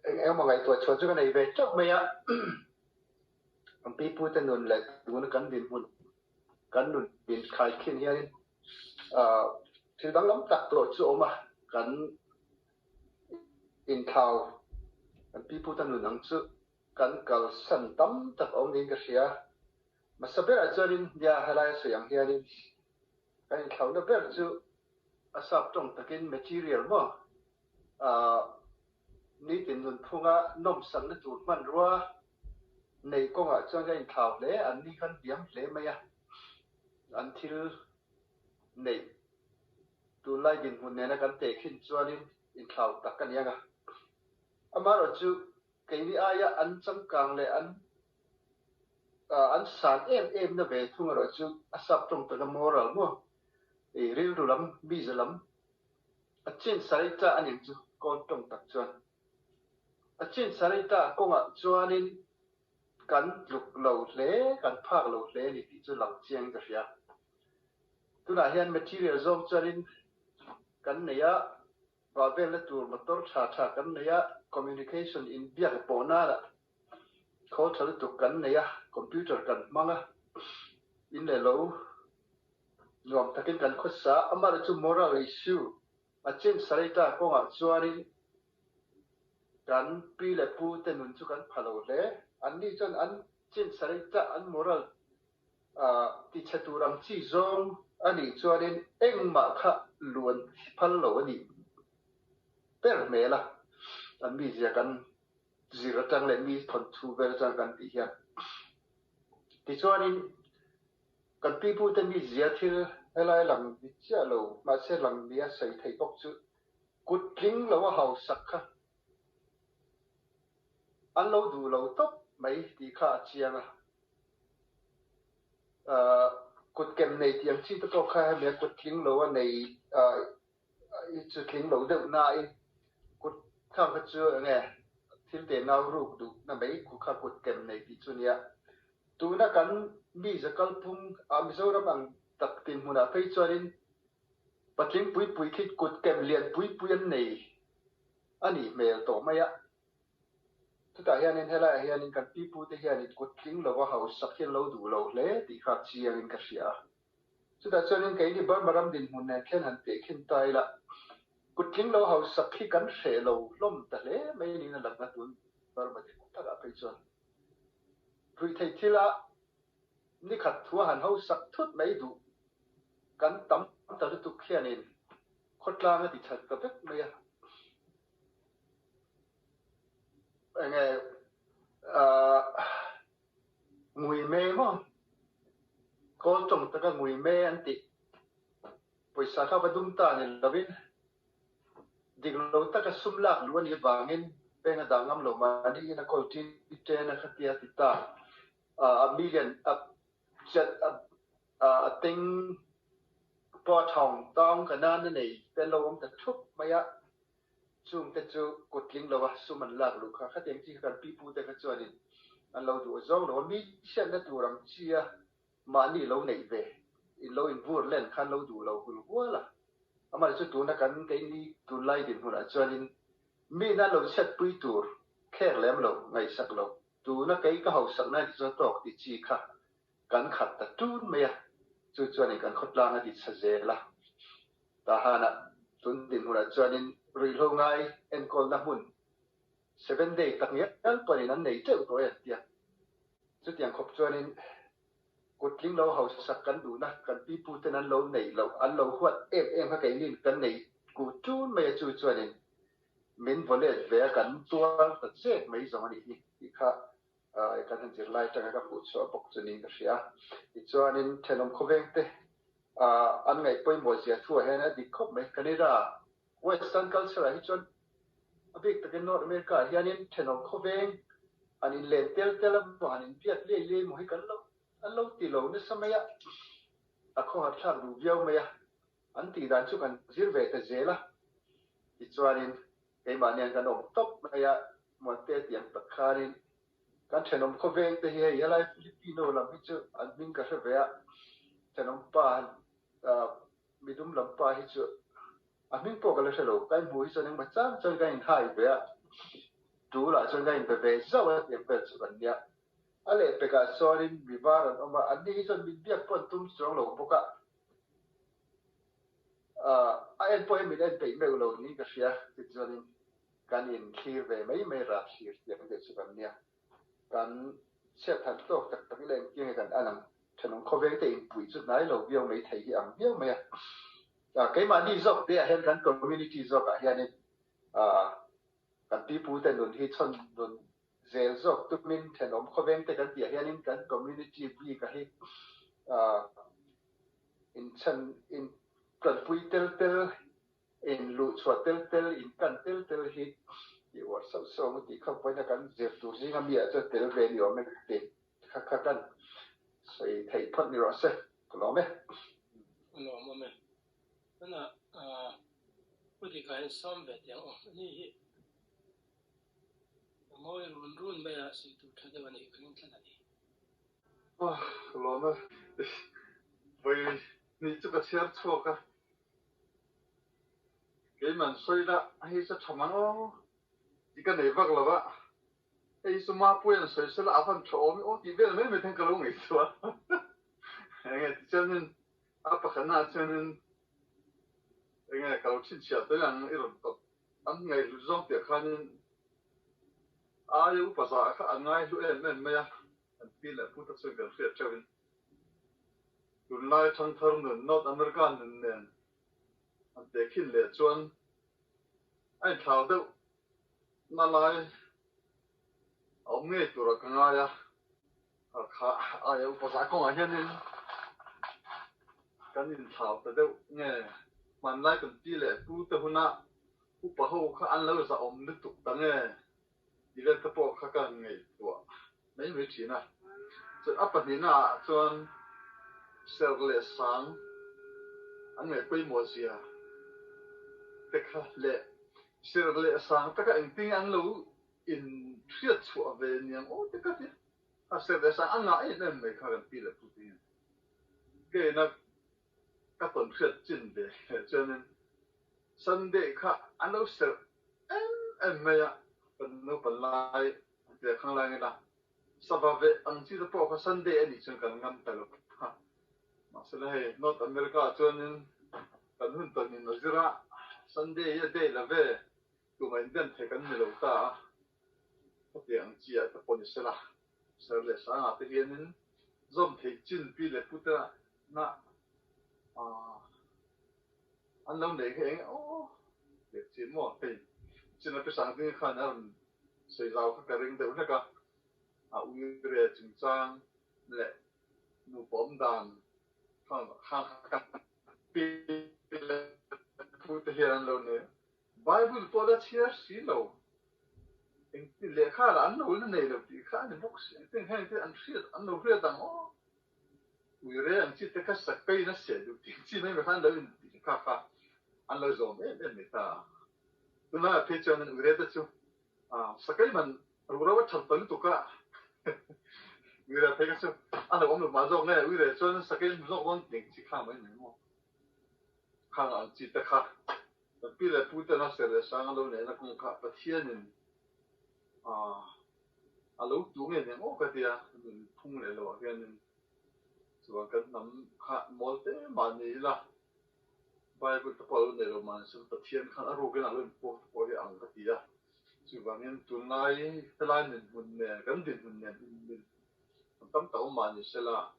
[SPEAKER 5] em mà ngày tuổi cho cái này về trước mày á ông pi pu tên nôn lại muốn cắn điện hồn cắn nôn điện khai khiên hiền thì đang lắm tạc lộ chỗ mà cắn in thao cắn pi pu tên nôn nắng chứ cắn cầu sân tắm tập ông đến cái gì mà sao biết là cho nên nhà hay là sự yang hiền cái in thao nó biết chứ sắp trong tất cả material mà ní tiền nôn phung á nôm sẵn nó tụt man rua này con à cho cái thảo lẽ anh đi khăn điểm lẽ mày à anh thil này tu lai din hun này nó cần tệ khi cho nên in thảo tất cả những cái mà rồi chú cái này ai à anh chẳng càng lẽ anh sản em nó về thung rồi chú sắp trong tất cả moral mà hril rồi lắm bây giờ lắm trên sai ta anh em chú con trong tất chuan trên sai ta con à cho nên cắn lục lầu lẽ cắn phạc lầu lẽ thì chú làm chiang cái gì à tu là hiện material zawng cho nên cắn này á và về là tu motor cha cắn này á communication in bia cái bộ na là khó thở tu cắn này á computer cắn mang á in lệ lâu nhom ta kinh cắn khó sa ama là chú moral issue trên sai ta con à cho nên cắn pi lệ pu tên mình chú cắn phạc lầu lẽ anh đi cho anh trên sai ta anh moral thì chặt tu làm chi zawng anh đi cho nên engkimah khá luôn phal lâu anh đi per mẹ là anh bị gìกันZirna trang lên mi thon thu về trangกันที่hiện thì cho nênกันปีพูดมีgì thì hay là làm gì chứ lâu mà sẽ làm gì sai thấy bốc chứ cút kính lâu hậu sắc khá anh lâu đủ lâu tốt mấy thì khá chiang cút kem này tiếng chỉ tôi có khai mấy cút kính lâu này chú kính lâu được nãy cút khám phá chưa nghe thil để nào rụt đủ là mấy cút khá cút kem này thì chú nia tu na kan mi za kalpum Mizoram ang tập tin huna phei cho nên patling pui khit cút kem liền pui an này ani mel to maya tu ta hian in hela hian in kan pi pu te hian in cút kính lâu hậu sắc hian lâu đủ lâu lẽ thì khác chiang in cái gì tu ta cho nên cái đi bar maram din hun này khen hẳn te khen tai la cút kính lâu hậu sắc khi kan se lâu lom ta lẽ mấy ni na lag na tun bar ma din ta ga phei cho vì thầy thi là ní khát thuah hàn hậu sắc thốt mấy đủ cắn tắm ta được tục khian in khốt la ngay thì chặt tập hết mấy anh nghe mùi mê mà có trồng tất cả mùi mê anh tị buổi sáng khao phải đúng ta nên lovin đi lâu tất cả sum lạc luôn như vàng in bên đàng ngâm lẩu mà đi na coi tin trên na khát tia tị ta a million ting po thong tong cái nan này bên lâu ta thúc mấy á zoom te chu kutling lawa suman lak lu kha khateng chi kan pipu te ka chuan in an lo du zawng lo mi chen na turam chia mani lo nei ve in lo in vur len khan lo du lo hul wala ama chu tu na kan ke ni tu lai din huna chuan in mi na lo chet pui tur kher lem lo ngai sak lo tu na ke ka hau sak na chu tok ti chi kha kan khat ta tun me ya chu chuan in kan khotla na ti saje la ta hana tun din huna chuan in hril ngai enkol na hun 7 day tak nge al panin an nei teu to ya tia chu tiang khop chuan in kutling lo hau sak kan du na kan pi pu ten an lo nei lo an lo huat em ha kai nin kan nei ku chun me chu chuan in min volet ve kan tual ta che mai zong ani hi kha kan han jir lai tanga ka pu so bok chunin ka ria ti chuan in thelom khoveng te an ngai poi mo sia thu he na di khop mai kanira Western culture hi chuan abik takin North America hianin thenom khoveng anin len tel mo hanin piat le mo hi kan lo an lo ti lo na samaya a kho hat thak du viau maya an ti dan chu kan zir ve ta zela ti chuanin ke ma nian kan om top maya một tê tiếng bậc kharin kan thenom kho veng te hi ya lai Filipino lam hi chu an ming ka hre thenom pa midum lam pa hi chu a ming po ka le thelo kai mu hi chon ma chang chon kai hai ve tu la chon kai be ve zawa ye pe chu kan ya ale pe ka sorin vivaran oma an ni chon min biak pon tum strong lo boka a en po mi den pe me lo ni ka sia ti chon kan in khir ve mai ra khir te de chu kan ya kan sẽ thành tốt tất tất lên kia gần anh làm thành ông có vẻ thì buổi chút nãy lâu video mấy thầy thì ẩm video mày cái mà đi dọc thì hiện gần community dọc cả hiện nay gần people thì luôn hi chọn luôn dễ dọc tụi mình thành ông có vẻ thì gần thì hiện nay gần community vì cái in chân in gần bụi tel in lụt xóa tel in cần tel hi thì ở sau sau thì không phải là cái dẹp tủ gì ngắm địa cho tới về nhiều mình tìm khắc khắc cần rồi thầy phân nhiều sẽ có lắm đấy
[SPEAKER 1] lâwm mà nên là bữa thì cái xong về tiếng này ngồi run bây giờ sự tụt thay vào này cũng thế này
[SPEAKER 4] lâwm mà vậy ni chút cái share cho cái mình xoay ra hay sẽ thầm nó chỉ cần này vác là vậy, ấy số mà quên rồi sẽ là áp ăn trộm, ô thì bây giờ mấy thằng cái lông ấy xóa, nghe cho nên áp bạc na cho nên nghe cái chuyện chia tới là cái rồi anh ngày lúc tiệc khăn ai cũng phải giải khăn ngày lúc em mấy anh tin là phụ trách cái việc cho nên lúc này thằng thằng nó North American nên anh để khi lệ chuan anh thảo đâu nà lại ông nghe tụi nó cái này khá ai cũng có giải công ở hiện nên cái nhìn thảo từ đâu nghe mà lại còn đi lệ tu từ hôm na u bảo hậu khá ăn lâu rồi ông nước tục tăng nghe đi lên tập bộ khá cái ngày tụi mấy chuyện à rồi áp bật đến à cho sel lệ sáng anh nghe quay mùa gì à tất cả lệ sel lệ sáng tất cả anh tiếng anh lâu in triệt chuột về niềm ô tất cả thế sel lệ sáng anh ngại nên mấy cái đi lệ tu tiên cái nó các tuần triệt chín về cho nên Sunday khác anh lâu sel em mấy à phần nó phần lại để khang lại người ta sao về anh chỉ được bảo Sunday anh đi chơi cần ngắm tay lục mà sẽ là North America cho nên cần hơn tuần nhìn nó Zirna Sunday day là về tụi mình đến thấy cái người ta có tiếng chia tập bọn sẽ là sáng à thì hiện nên zoom thấy chín pi lệ phụ ta na anh làm đấy cái ô để chỉ một thì chỉ là cái sáng thì khả năng xây dựng cái ring đầu này cả uy rẻ chính trang lệ nụ bom đàn hàng pi lệ phụ ta hiện lâu nữa Bible for that here see lâu in lệ khá là anh nói này là thì khá là bốc xí tiếng hay thì anh biết anh nói ra rằng ô uy rẻ anh chỉ cái sắc cây nó sẽ được tiếng chỉ mấy khán đâu thì khá anh nói rồi em người ta tôi nói phía trên uy rẻ đó chứ sắc cây mình rồi nó chặt tới tụi cả uy rẻ thấy cái chứ anh nói ông mà rồi nghe uy rẻ cho nên sắc cây rồi ông tiếng chỉ khá mấy người mà khá là anh chỉ khá tapi le puta na sere sang lo ne na kung kha Pathian nin alo tu nge ne o ka tia phung le lo hian nin chuan kan nam kha molte ma ni la Bible ta palo ne lo man su Pathian khan aro ke na lo po po hi ang ka tia chuan nin tunai tlan nin mun ne kan din mun ne tam tau ma ni sela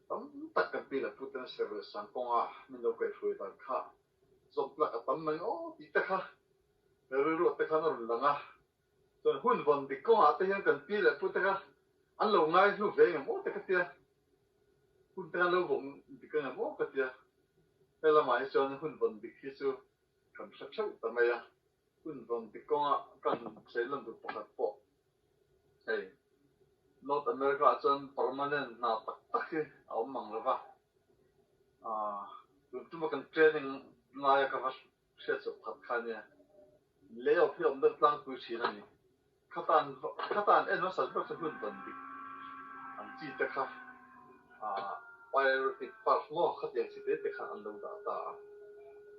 [SPEAKER 4] tam tak kan pi le puta na sere sang konga min lo kai hrui dan kha som plak atam man o ti ta kha ru ta kha no langa so hun von di ko ate hian kan pi le pu ta kha an lo ngai lu ve ngam o ta ka tia hun ta lo vom di ka ngam o ka tia ela mai so hun von di khi su kan sa chau ta mai ya hun von di ko kan sei lam du pakhat po hey North America chon permanent na tak tak hi au mang la ba tu ma kan training naya ka vas set up khat khania leo phim được tăng tu chi này
[SPEAKER 5] khatan en nó sản xuất sản phẩm tận đi anh chỉ tất cả biotic part mo khát yang chỉ tất cả anh đâu đã ta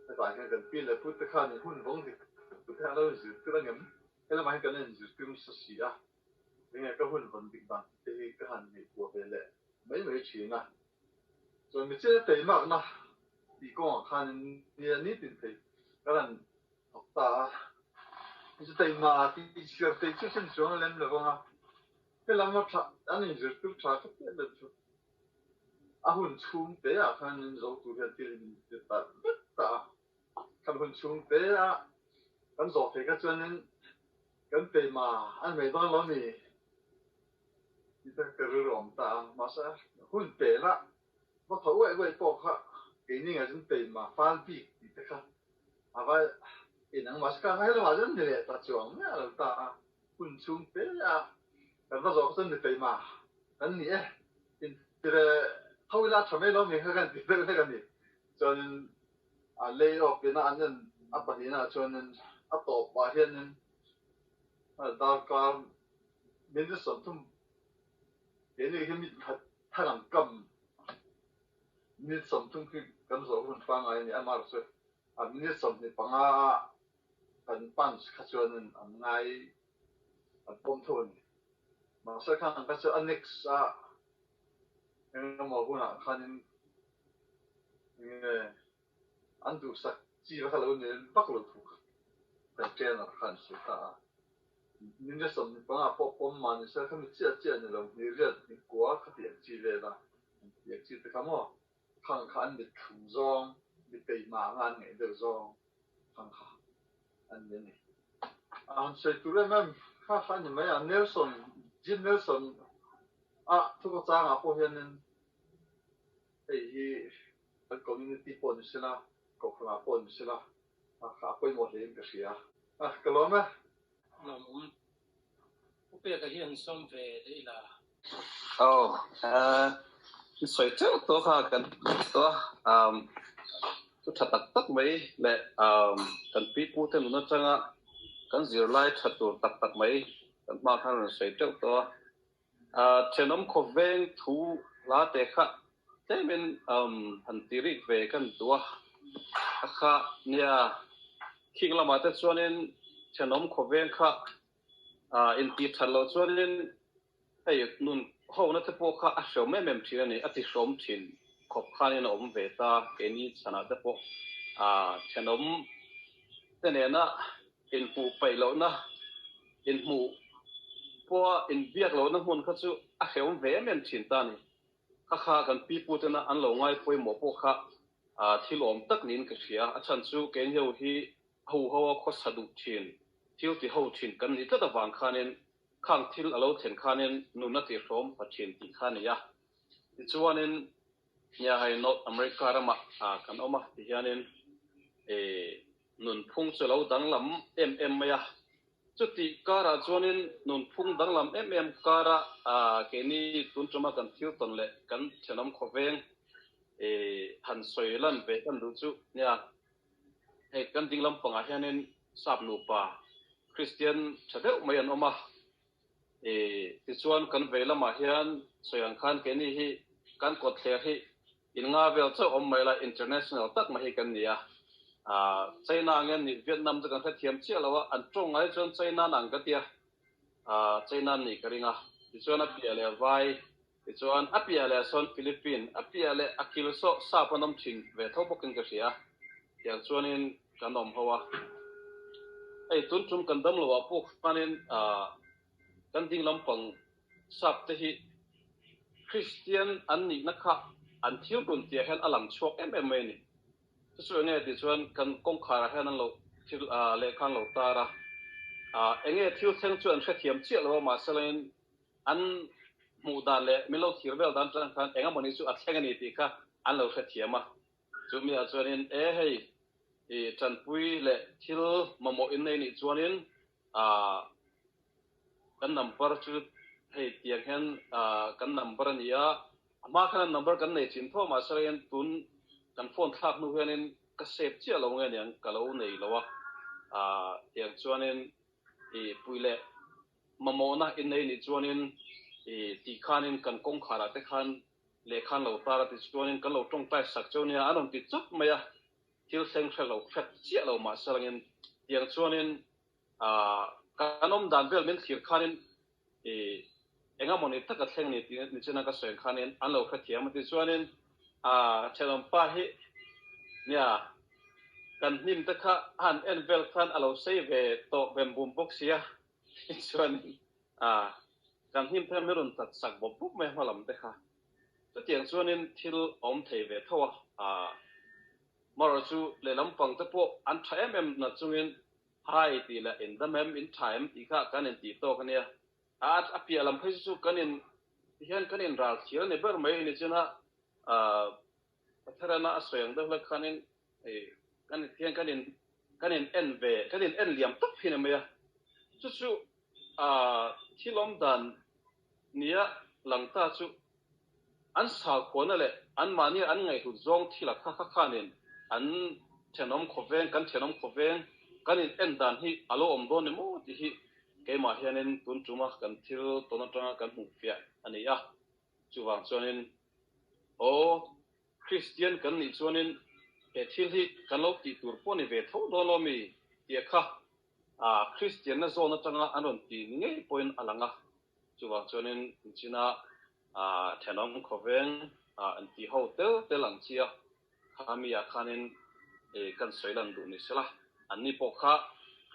[SPEAKER 5] cái bài cái gần pin là phút tất cả những hun vong thì tất cả nó giữ cái đó ngắm cái đó mà cái này giữ cái sự gì à nên cái hun vong định bản thì cái hành vi của về lệ mấy chuyện à rồi mình sẽ thấy mà na đi con hành nhiều nít thì cái là học ta mình sẽ thấy mà thì chỉ cần thấy chút chút xuống lên là con à cái làm mà anh ấy giữ cái cái là hun chung thế à khăn rồi tụi hắn thì ta khăn hun chung thế à khăn rồi thì cái chuyện nên cái thế mà anh mấy đứa nó này thì ta cái rồi ta mà sao hun thế là mà thấu vậy bỏ khá cái này là chúng thế mà phản bị thì ta vậy cái năng mà sao hay là mà chúng thế là ta chuộng là ta hun chung thế à cái đó rồi chúng thế mà cái này thì thâu là cho mấy lo mình cái cái này cho nên lay off cái nào anh Pathian cho nên tổ Pathian đào cao mình sẽ sản xuất cái này cái mình thay làm cầm mình sản xuất cái cầm số phần phang ấy này mà rồi mình sản xuất bằng phần pan cho nên ngay bom thôn mà sẽ khang cái số annex yang mau guna kan ini andu sak chỉ kalau ni bakal tu Pathian kan suka ni je som ni bang pom man sa kan chia ni lo ni re ni kwa ka tian chi le la ya chi te kamo kan ni duhzâwng ni pe ma ngan ni duhzâwng kan an ni an sai tu le mam ha ni mai an Nelson thu có trang po hian hi community pon sila ko khna pon sila kha poi mo len ka sia ka lo ma
[SPEAKER 1] Lâwm u pe ka hian som ve de la
[SPEAKER 6] soi chau to kha kan to tu tak mai le kan pi pu te no changa kan zir lai thatu tak mai kan ma than soi chau to chenom khoveng thu la te kha te men han tirik ve kan tuah kha nia king lama te chuanin chenom khoveng kha in ti thalo chuanin ei nun ho na te po kha a shom mem thil ani ati shom thin khop khanin om ve ta keni chana te po chenom te ne na in pu pai lo na in mu po in biak lo na hun kha chu a heom ve mem thin ta ni kha kan pi pu te na an lo ngai poi mo po kha thil om tak nin ka sia a chan chu ken yo hi ho kho sadu thin thil ti ho thin kan ni ta wang khanin khang thil alo then khanin nu na ti rom pathin ti khania ti chuanin nya hai North America rama kan oma ti hianin nun phung chu lo dang lam ya chuti kara chuanin nun phung dang lam kara keni tun chuma kan thil ton le kan chenom khoveng han soilan ve kan du chu nya kan ding lam panga hianin sap nu pa Christian chadeu mai an oma ti chuan kan velama hian soyang khan keni hi kan kot thler hi in nga vel chu om mai la international tak ma hi kan nia China ngen ni Vietnam chu kan thiam chi lawa an tong ai chon China nang ka tia China ni karinga ti chuan a pia le vai ti chuan a pia le son Philippines a pia le akil so sa panom thin ve tho bokin ka sia yang chuanin kanom hawa ei tun chum kan dam lawa pu panin kan ding lampang sap te hi Christian an ni na kha an thil run tia hen alam chok ni chu nge ti chuan kan kong khara hen an lo thil le khang lo tara enge thil theng chuan kha thiam chi lo ma salen an mu dan le milo thir bel dan tran khan enga moni chu a thleng ani ti kha an lo kha thiama chu mi a chuanin hei chan pui le thil mamo in nei ni chuanin kan number chu hei tiang hen kan number ania ma khan number kan nei chin tho ma saren tun kan phone thak nu hianin ka save chi lo nge niang ka lo nei lowa tiang chuanin puile mamona in nei ni chuanin ti khanin kan kong khara te khan le khan lo tara ti chuanin kan lo tawngtai sak chonia anon ti chup maya thil seng thelo phet chia lo ma salangin tiang chuanin kanom dan vel men khir khanin enga moni taka thleng ni ti ni chena ka soeng khanin an lo kha thiam ti chuanin chelom pa hi nia kan nim ta kha han en vel khan alo sei ve to bem bum bok sia chuan kan nim phe merun tat sak bop buk me malam te kha to tiang chuanin thil om thei ve thawa maro chu le lampang te po an thaem em na chungin hai ti la in the mem in time i kha kan en ti to kania apia lam phai chu kanin hian kanin ral thil ne ber mai ni chuna patharana asoyang da la khanin kan thian kanin en ve kanin en liam tak phina me chu thilom dan nia langta chu an sa khona le an mani an ngaihhlut zawng thila kha khanin an thenom khoveng kan thenom khoveng kanin en dan hi alo om don mo ti hi keima hianin tun tuma kan thil tona tanga kan hu fia ania chuwang chuanin Christian kan ni chuanin thil hi kan lo ti tur poni ve tho do lo mi ti kha Christian na zona tanga anon ti ngei point alanga chuwang chuanin china thenom khoveng an ti hotel telang chia khamia khanin kan soilan du ni sela anni pokha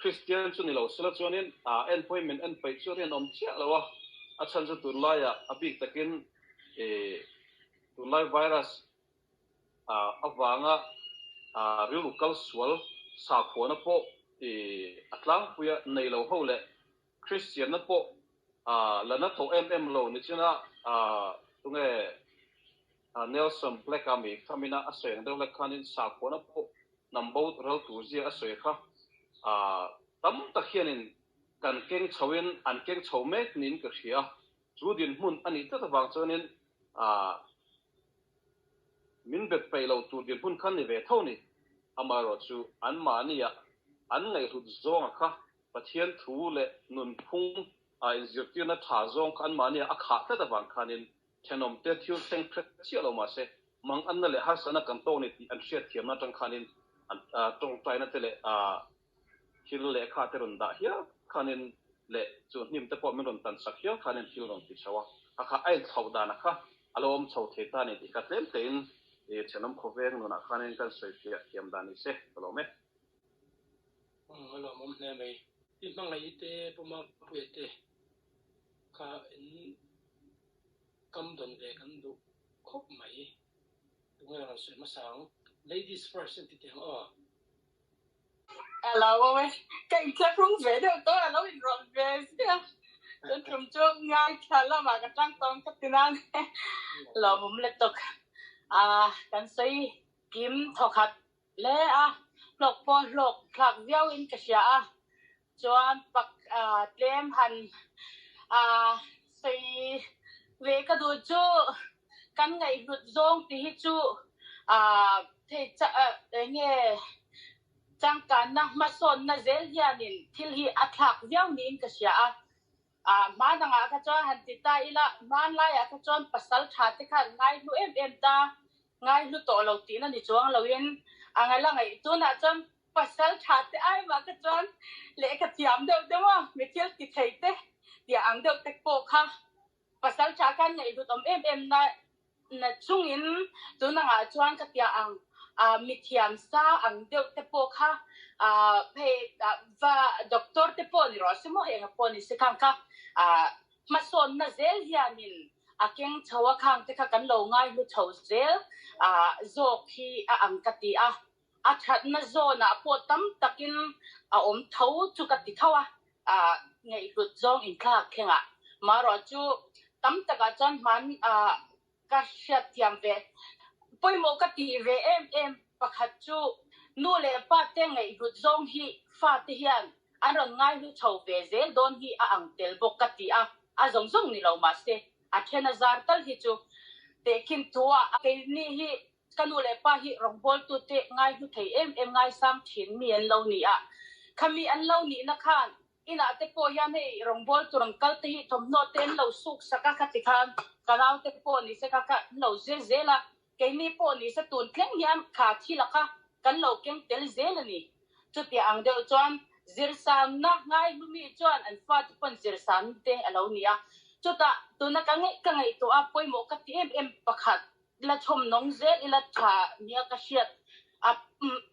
[SPEAKER 6] Christian chu ni lo sela chuanin appointment en pai chu ren om chia lawa achan chu tunlaya abik takin tunlai virus awanga hril kal sual sa khona po atlang puya nei lo hole Christian na po lana to lo ni china tunge Nelson Black Army kamina asoyang do la khanin sa khona po nambo ral tu ji asoy kha tam takhianin kan keng chawin an keng chawmek nin ka hria chudin mun ani ta wang chonin min bet pai lo tu din hun khan ni ve thoni amaro chu an mania an ngaihhlut zawng kha Pathian thu le nun phung in zirtina tha zawng kan mania akha ta wang khanin thenom te thil seng thret chia lo ma se mang an na le har sana kan to ni ti an hriat thiam na tang khanin tawngtai na tele thil le kha te ron da hia khanin le chu nim te po min ron tan sak hia khanin thil ron ti chawa akha ai thau da na kha alom chho the ta ni ti ka tlem tein chenom khoveng no na khanin kan soi thia thiam da ni se lo me
[SPEAKER 1] lo mom ne mai tin mang ai te puma pu te ka in kam don ve kan du khop mai tunga ran soi ma sang ladies first ti te
[SPEAKER 7] Hello, cái rung về đâu tôi là nó bị rộn về tôi trồng cho ngay là mà cái trang tông cái tin ăn Lâwm lệ tục cái xây kiếm thọ khát lẽ lộc po lộc khạc viao in cái xia chuan bạc tem hành xây về cái đồ chú căn ngaihhlut zawng thì chú thì nghe chang kan na mason na zel hianin thil hi athak viau nin ka sia ma danga ka chaw han ti ta ila man lai ka chon pasal tha te khan ngai lu em ta ngai lu to lo ti na ni chuang loin angai la ngai tu na chon pasal tha te ai ma ka chon le ka tiam deuh dewa mi thil ti thei te dia ang deuh te po kha pasal tha kan ngai lu tom em na chungin tu na nga chuan ka tia ang mithiam sa ang deuh te po kha và doctor te po ni ro simo he po ni se khang kha mason na zel hianin akeng chawa khang te kha kan lo ngai lu chho zel zo khi ang kati that na zo na po tam takin om thau chu kati thawa ngaihhlut zawng in kha khenga maro chu tam taka chan man ka hriat thiam ve poimo ka ti ve em pakhat chu nu le pa te ngaihhlut zawng hi fa te hian aron ngai lu chho ve zel don hi ang tel bok ka ti zong ni lo ma se thena zar tal hi chu te kin thuah ke ni hi kanu le pa hi rong bol tu te ngai lu thei em ngai sang thin mi an lo ni khami an lo ni na khan ina te po hian hei rongbol turang kal te hi thomno ten lo suk saka khatikhan kanau te po ni se ka lo zela ke mi po ni se tun kleng hian kha thilaka kan lo keng tel zel ani chuti ang deuh chuan zirsan na ngai lumi chuan an fa pon zirsan te alo nia chuta tuna ka ngai to a poimo ka ti em pakhat la thom nong zel ila tha nia ka hiat a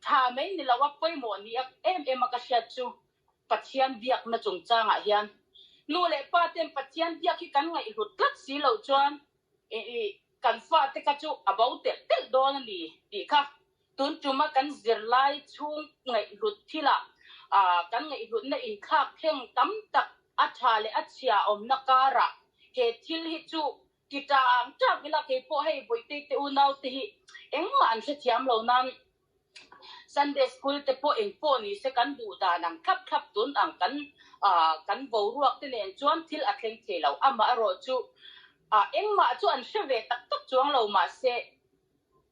[SPEAKER 7] tha mai ni lawa poimo ni em ka hiat chu Pathian biak na chungchanga hian nu le pa tem Pathian biak hi kan ngai hlut tlat si lo chuan kan fa te ka chu about tel don ni ti kha tun chuma kan zirlai chung ngai hlut thila kan ngai hlut na in khak thleng tam tak a tha le a chia om na kara he thil hi chu kita ang tak ila ke po hei boite te unau te hi engma an se thiam lo nan Sunday school te po eng po ni se kan du da nang khap tun ang kan bo ruak te nen chuan thil a thleng thelo ama ro chu engma chu an sheve tak chuang lo ma se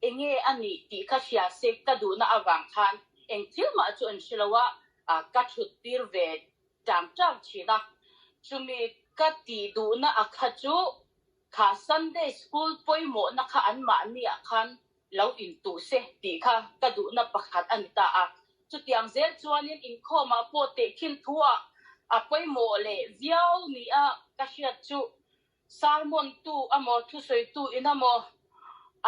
[SPEAKER 7] enge ani ti kha sia se ka du na awang khan eng thil ma chu an shilawa ka thut tir ve jam china chumi ka ti du na akha chu kha Sunday school poimo na kha an ma ni khan lo in tu se ti kha ka du na pakhat anita chu tiang zel chuanin in khoma po te khin thuah poimo le viau ni ka hiat chu salmon tu amo thu soi tu inamo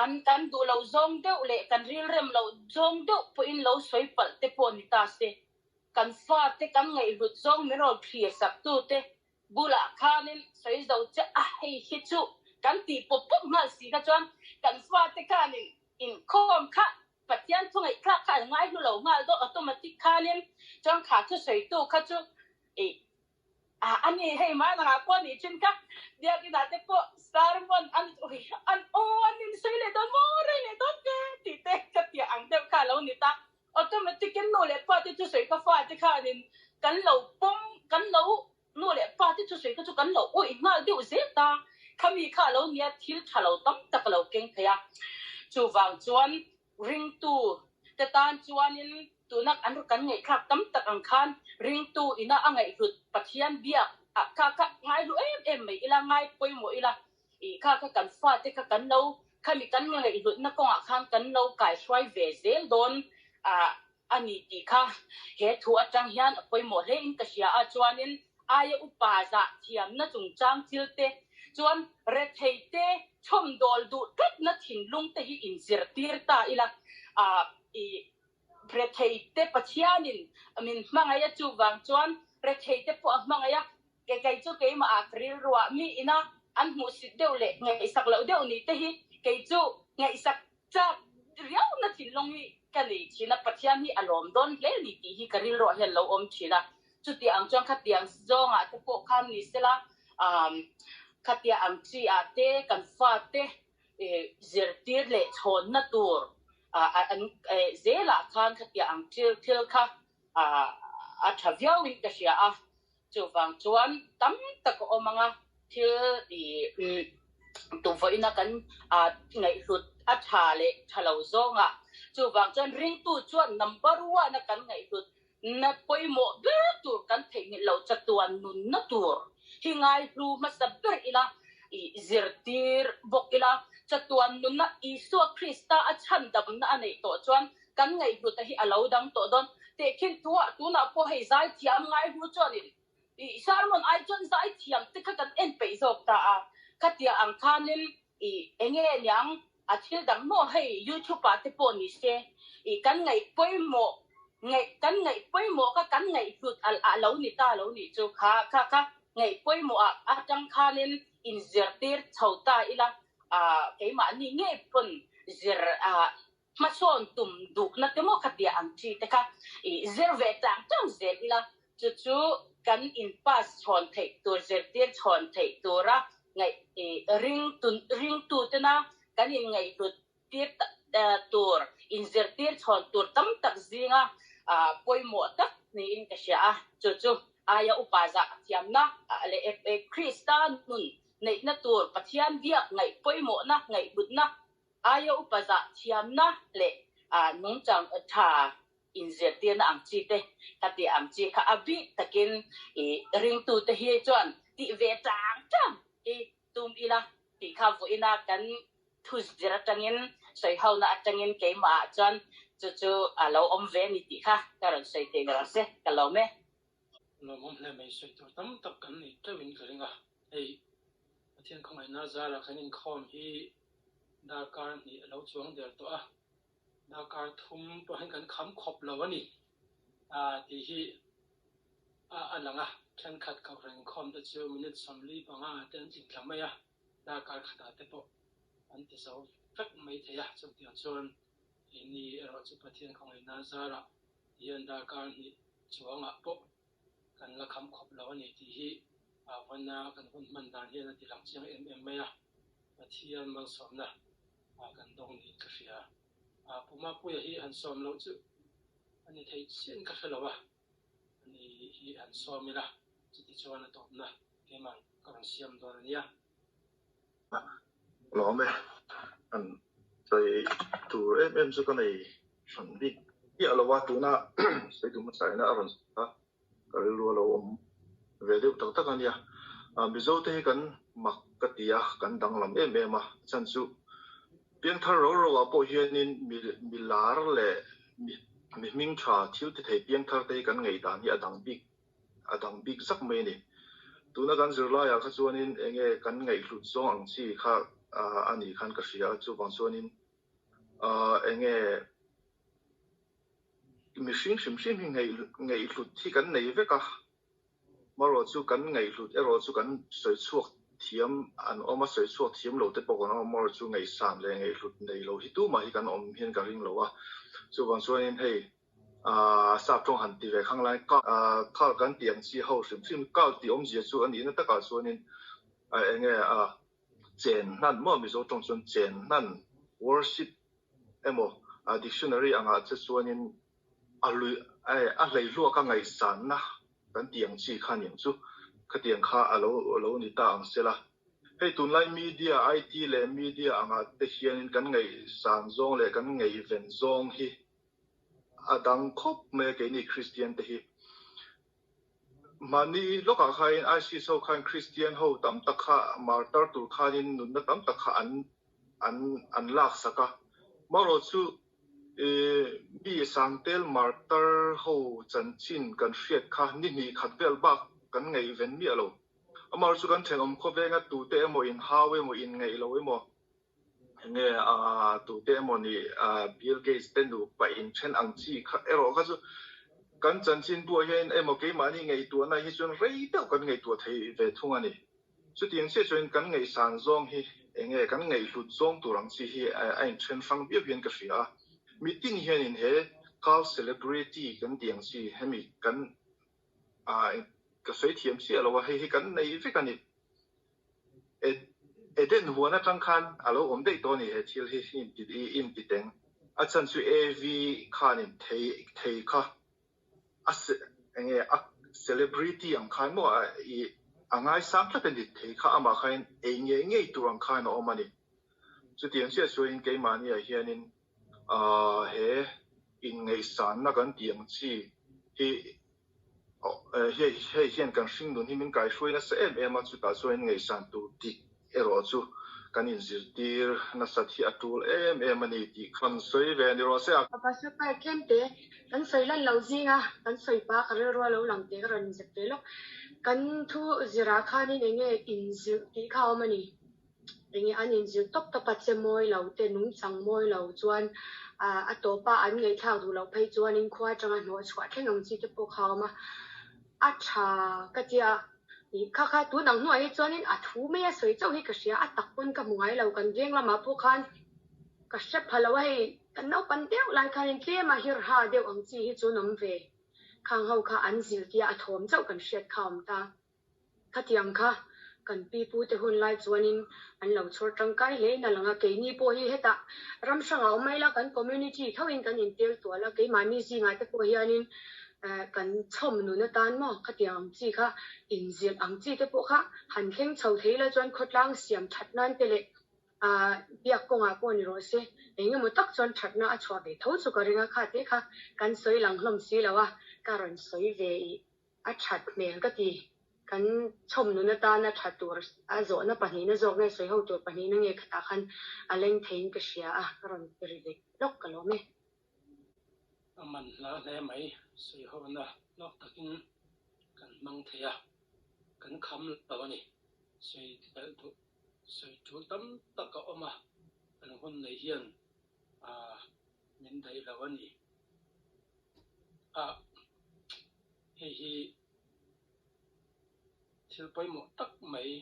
[SPEAKER 7] an kan du lo zawng deuh le kan hril rem lo zawng deuh po in lo soi pal te po ni ta se kan fa te kan ngaihhlut zawng mi ro phia sak tu te bula khanin soi zo che hei hi chu kan ti pop ngal si ka chuan kan fa te khanin in khom kha Pathian thungai kha ngai lu lo ngal do automatic khanin chuan kha thu soi tu kha chu ani hei ma na ko ni chin ka dia ki da te po sarmon an in soi le don more le don ke ti te ka ti ang de kha lo ni ta automatic no le pa te chu soi ka fa te khanin kan lo pom kan lo no le pa te chu soi ka chu kan lo oi ngal de ze ta khami kha lo nia thil thalo tam tak lo keng thaya chu wang chuan ring tu te tan chuanin tunak an kan ngai khak tam tak ang khan ring tu ina angai hlut Pathian biak ka ngai lu em mai ila ngai poimo ila kha kan fa te ka kan lo khami kan ngai hlut na konga khan kan lo kai swai ve zel don ani ti kha he thu atang hian poimo le in ka sia chuanin aya upa za thiam na chungchang thil te chuan re thei te chom dol du tat na thin lung te hi in zir tir ta ila re thei te Pathianin amin mangaya chu wang chuan re thei te po mangaya ke chu ke ma hril rawh mi ina an mu sit deuh le ngai sak lo deuh ni te hi ke chu ngai sak cha riau na thin long hi kani china Pathian hi alom don le ni ti hi karil rawh hian lo om china chu ti ang chuan kha tiang zonga te po khan ni sela khatia ang chi te kan fa te zirtir le chon na tur zela khan khatia ang thil kha thaviau in ka sia chu wang chuan tam tak omanga thil tu voina kan ngai hlut tha le thalo zonga chu wang chuan ring tu chuan number 1 na kan ngai hlut na poimo be tur kan thei ni lo chatuan nun na tur hingai ru masaber ila zirtir bok ila chatuan nun na isu Krista achan dam na anei to chuan kan ngai hlut hi alo dang to don te khin tuah tu na po hei zai thiam ngai hu chuanin sarmon ai chon zai thiam te kha kan en pe zok ta khatia ang khanin enge nyang athil dang mo hei YouTube pa te po ni se kan ngai poimo ka kan ngai hlut lo ni ta lo ni chu kha ngai poimo atang khanin in zirtir chauta ila ke ma ni nge pon zir mason tum duk na te mo khatia ang chi te kha zir ve tang zel ila chu kan in pass chon thei tur zirtir chon thei tura ngai ring tu te na kan in ngai hlut tir tur in zirtir chon tur tam tak zinga poimo tak ni in ka sia chu aya upaza thiamna le Krista nun nei na tur Pathian biak ngai poimo na ngai hlut na aya upaza thiamna le nung chang tha in zet tiền ang chi te ka ti ang chi kha abi takin ring tu te hi chuan ti ve tang tum ila ti kha vo ina kan thu zira tangin soi hau na tangin ke ma chuan chu alo om ve ni ti kha karon sei te ra se ka lo me
[SPEAKER 1] lo mom le mai soi to tam tak kan ni tawin ka ringa ei Pathian không ai na za ra khanin khom hi da kar ni lo chuang der to a da kar thum pa han kan kham khop lawani ti hi alanga khan khat ka reng khom da chu minute samli panga ten jing thamaya da kar khata te po an ti so fek mai theya chu ti chuan ini ero chu Pathian không ai na za ra hian da kar ni chuanga po kan la kham khop lawani ti hi wana kan hun man dan hian ti lang chiang maya Pathian mang som na kan dong ni ka ria puma puya hi an som lo chu ani thei chen ka felawa ani hi an som ila chu ti chuan to na ke man kan siam do nia
[SPEAKER 8] Lâwm an sai tu em chu kan ei san bi ya lo wa tu na sai tu ma sai na aron ha ka ru lo om ve deuh tak tak ania mizo te kan mak ka tia kan dang lam em chan chu piang thar ro wa po hianin milar le mi ming tha thil te thei piang thar te kan ngei dan hi adang big sak mai ni tuna kan zirla ya kha chuanin enge kan ngaihhlut zawng ang chi kha ani khan ka hria chu wang chuanin enge mihring hrim ngaihhlut thi kan nei veka maro chu kan ngaihhlut ero chu kan soi chuak thiam an oma soi chuak thiam lo te pawh an maro chu ngei san le ngaihhlut nei lo hi tu ma hi kan om hian ka ring lo a chu wang chuanin hei sap trong han ti ve khang lai ka khal kan tiang chi ho hrim kal ti om zia chu ani na taka chuanin enge chen nan mo mi zo tong chuan chen nan worship emo dictionary anga che chuanin alui a hlei lu ka ngai san na kan tiang chi khan yang chu ka tiang kha alo ni ta ang sela hei tun lai media IT le media anga te hian kan ngai san zawng le kan ngai ven zawng hi adang khop me ke ni Christian te hi mani loka khain I see so khan Christian ho tam takha martyr tur khanin nun na tam takha an lak saka maro chu bi sangtel martyr ho chanchin kan hriat kha ni khat vel bak kan ngei ven mi alo amar chu kan theng om kho venga tu te emo in hawe mo in ngei lo emo nge tu te emo ni Bill Gates ten du pa in chen ang chi kha ero kha chu kan chanchin bu hian emo ke mani ngei tu na hi chun rei te kan ngei tu thei ve thunga ni chu tiang se chun kan ngei san zawng hi enge kan ngei hlut zawng turang chi hi ain chen fang bi hian ka hria meeting hian in he call celebrity kan tiang chi hemi kan ka sei thiam chi alo hei kan nei ve kan ni den huana tang khan alo om dei to ni he thil hi in ti teng a chan chu AV khan in thei kha enge celebrity ang khan mo angai sam tla pen thei kha ama khain enge turang khan o mani chu tiang sia so in ke mani a hianin he in ngei san na kan tiang chi hi he hian kan hring nun hi min kai hruina se em chu ta so in ngei san tu ti ero chu kan in zirtir na sathi atul ani ti khan soi ve ni ro se
[SPEAKER 2] pa sa pa kente kan soi lan lo zinga kan soi pa ka ro lo lang te ron zet te lo kan thu zira khanin enge in zir ti kha mani enge an in zir top pa che moi lo te nung chang moi lo chuan a to pa an ngei thang du lo phei chuan in khwa tanga no chhuat thlengam chi te po kha ma a tha ka chia ni kha tu nang nu ai chuan in a thu me a soi chau hi ka sia a tak pon ka mungai lo kan jeng lama po khan ka se phalawai kan no pan deu lai khan in tle ma hir ha deu ang chi hi chu nom ve khang ho kha an zil tia a thom chau kan hriat kham ta khatiang kha kan pi pu te hun lai chuanin an lo chhor tangkai le na langa ke ni po hi heta ram sanga mai la kan community thawin kan in tel to la ke mani zinga te po hianin kan chom nu na tan mo khatiang chi kha in zil ang chi te po kha han kheng chho theila chuan khotlang siam that nan te le biak ko nga ko ni ro se engem mo tak chon that na a chwa ve tho chu ka ringa kha te kha kan soi lang hlom si lawa karon soi ve a that mel ka ti kan chom nu na ta na that tur a zo na pani na zo ngai soi ho tur pani na nge khata khan a leng thein ka sia a karon ri ve lok ka lo me
[SPEAKER 1] aman la le mai soi ho na lok takin kan mang thea kan kham la ni soi tel tu soi chu tam tak ka oma kan hun nei hian min dai la ni hi thil poi mo tak mai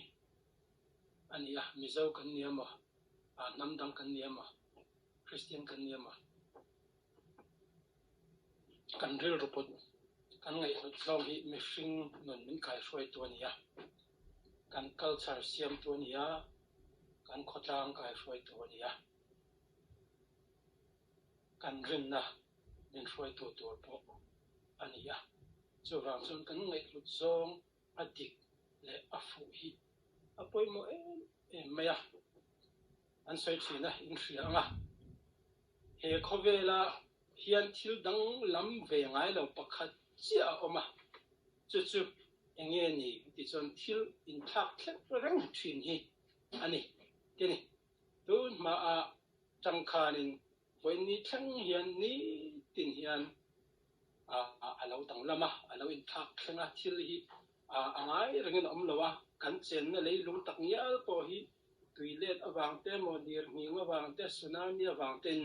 [SPEAKER 1] ania mizo kan niama namdang kan niama Christian kan niama kan ril report kan ngaihhlut zawng hi mihring non min kai hruai tu ania kan culture siam tu ania kan khotang kai hruai tu ania kan rinna min hruai tu tur po ania chu wang chun kan ngaihhlut zawng adik le afu hi apoi mo maya an soi china in hrianga he khovela hian thil dang lam ve ngai lo pakhat chia oma chu enge ni ti chon thil in thak thlek reng thin hi ani kini tun ma a changkhanin voini thang hian ni tin hian alo dang lama alo in thak thlenga thil hi angai rengin om lowa kan chen na lei lung tak nial po hi tuilet awang te modir nging awang te tsunami awang ten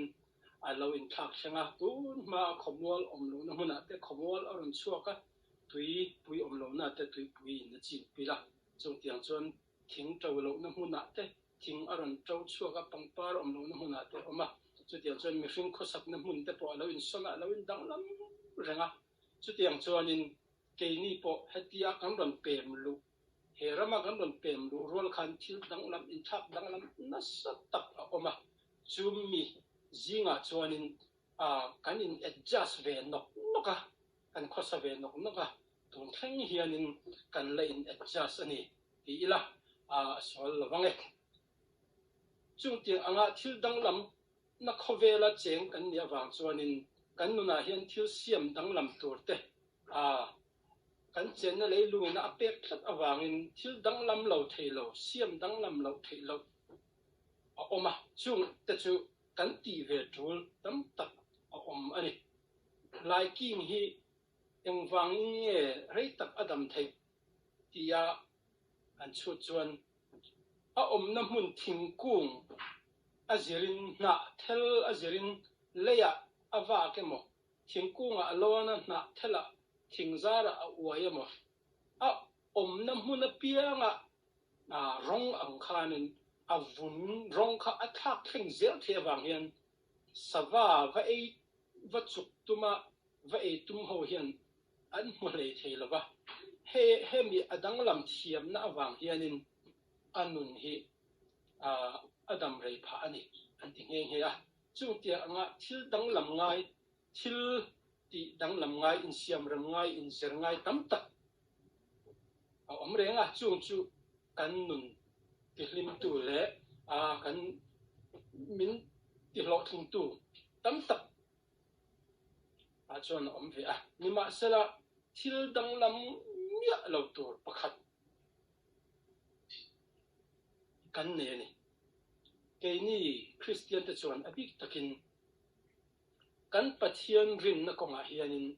[SPEAKER 1] alo in thak thlenga tun ma khomwal om lo na huna te khomwal aron chuaka tui pui om lo na te tui pui na chi pila chung tiang chuan thing to lo na huna te thing aron to chuaka pangpar om lo na huna te oma chu tiang chuan mi hring khosak na mun te po alo in sona alo in dang lam renga chu tiang chuan in ke ni po hetia kan ron pem lu he rama kan ron pem lu rol khan thil dang lam in thak dang lam na sa tak oma chu mi zinga chuanin kan in adjust ve noka kan khosa ve noka tun thleng hianin kan la in adjust ani ti ila sol lawange chung ti anga thil dang lam na khovela cheng kan nia wang chuanin kan nuna hian thil siam dang lam turte kan chen na lei lu na apek thlat awangin thil dang lam lo theilo siam dang lam lo theilo oma chung te chu kan ti ve tul tam tak om ani lai king hi engwang nge rei tak adam thei tia an chu chuan om na mun thingkung azirin na thel azirin leya awa kemo thingkunga alona na thela thingzara uayemo om na mun a pianga rong ang khanin avun rong kha athak thing zel thewang hian sawa va ei va chuk tuma va ei tum ho hian an mulei theilawa he mi adang lam thiam na awang hianin anun hi adam rei pha ani an ti nge he chu tia anga thil dang lam ngai thil ti dang lam ngai in siam ram ngai in zer ngai tam tak om renga chu kan nun ti hlim tu le kan min ti lo thung tu tam tak chuan om ve ni ma sela thil dang lam mia lo tur pakhat kan ne ni ke ni Christian te chuan abik takin kan Pathian rin na konga hianin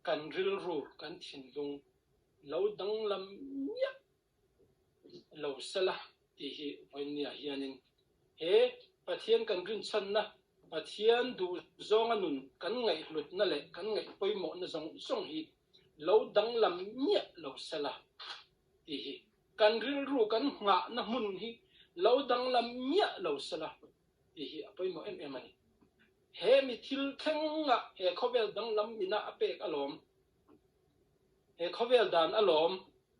[SPEAKER 1] kan ril ru kan thin lung lo dang lam mia lo sala ti hi voinia hianin he Pathian kan rin chan na Pathian duhzâwng anun kan ngaihhlut na le kan ngai poimo na zong hi lo dang lam mia lo sala ti hi kan ril ru kan nga na mun hi lo dang lam mia lo sala ti hi poimo em ani he mi thil thenga he khovel dang lam mina apek alom he khovel dan alom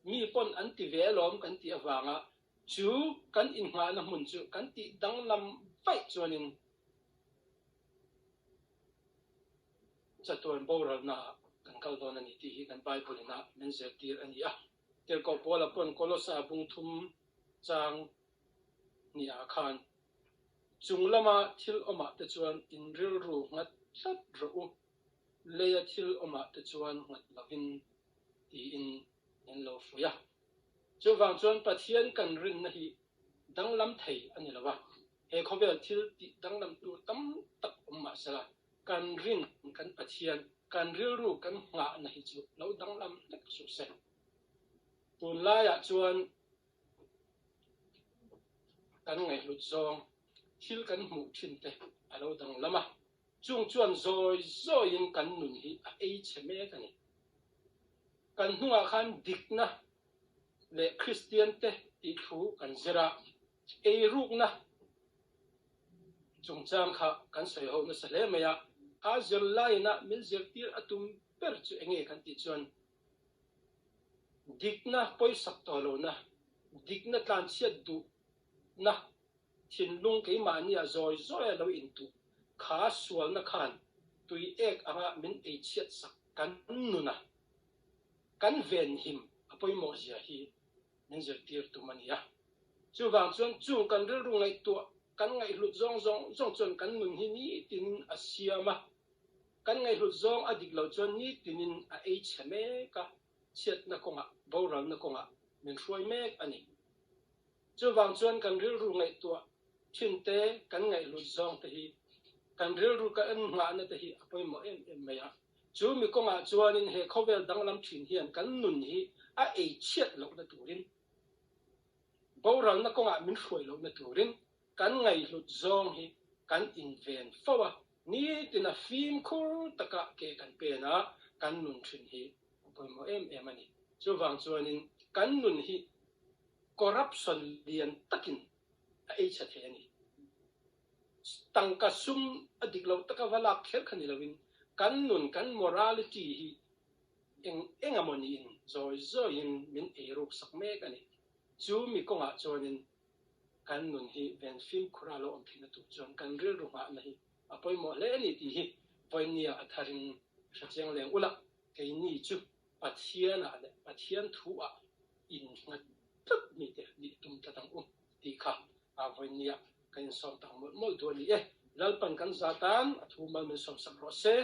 [SPEAKER 1] mi pon an ti ve alom kan ti awanga chu kan in nga na mun chu kan ti dang lam vai chuanin chatuan boral na kan kaldon ani ti hi kan bible na men ze tir ani tel ko pola pon kolosa bung thum chang ni a khan chung lama thil oma te chuan in ril ru ngat sat rawh leya thil oma te chuan ngat lovin ti in lo fuya chu wang chuan Pathian kan rin na hi danglam thei ani lawa he khovel thil ti danglam tu tam tak umma sala kan rin kan Pathian kan ril ru kan nga na hi chu lo danglam lek su se tun la ya chuan kan ngaihhlut zawng thil kan hmuh thin te alo dang lama chung chuan zoi in kan nun hi a ei cheme ka ni kan hnunga khan dikna le Christian te ti thu kan zera ei rukna chung chang kha kan sawihona sa hle maya a zirlaina min zirtir atum per chu enge kan ti chuan dikna poisak tolo na dikna tlan chiat du na thin lung ke mani a zoi lo in tu kha sual na khan tui ek anga min ei chiat sak kan nuna kan ven him apoi mo zia hi min zirtir tu mania chu wang chuan chung kan ril ru ngai tu kan ngaihhlut zawng chuan kan nun hi ni tin a siama kan ngaihhlut zawng adik lo chuan ni tinin a ei cheme ka chiat na konga boral na konga min hruai mek ani chu wang chuan kan ril ru ngai tu thin te kan ngaihhlut zawng te hi kan ril ru ka en nga na te hi apoi mo em maya chu mi konga chuanin he khovel danglam thin hian kan nun hi a ei chiat lo na turin boral na konga min hruai lo na turin kan ngaihhlut zawng hi kan inven fawa ni tina fim khur taka ke kan pena kan nun thin hi apoi mo em ani chu wang chuanin kan nun hi corruption lian takin a ei cha the ani tangka sum adik lo taka wala kher khani lovin kan nun kan morality hi engamoni in zoi in min ei ruk sak mek ani chu mi konga chuanin kan nun hi ven film khuralo om thina tu chuan kan ril ru nga na hi apoi mo le ani ti hi poinia atharin thacheng leng ula ke ni chu Pathian a le Pathian thuah in ngat tuk mi te ni tum tatang ti kha a poinia kan som tang mo do ni lalpan kan zatan athu mal min som sak ro se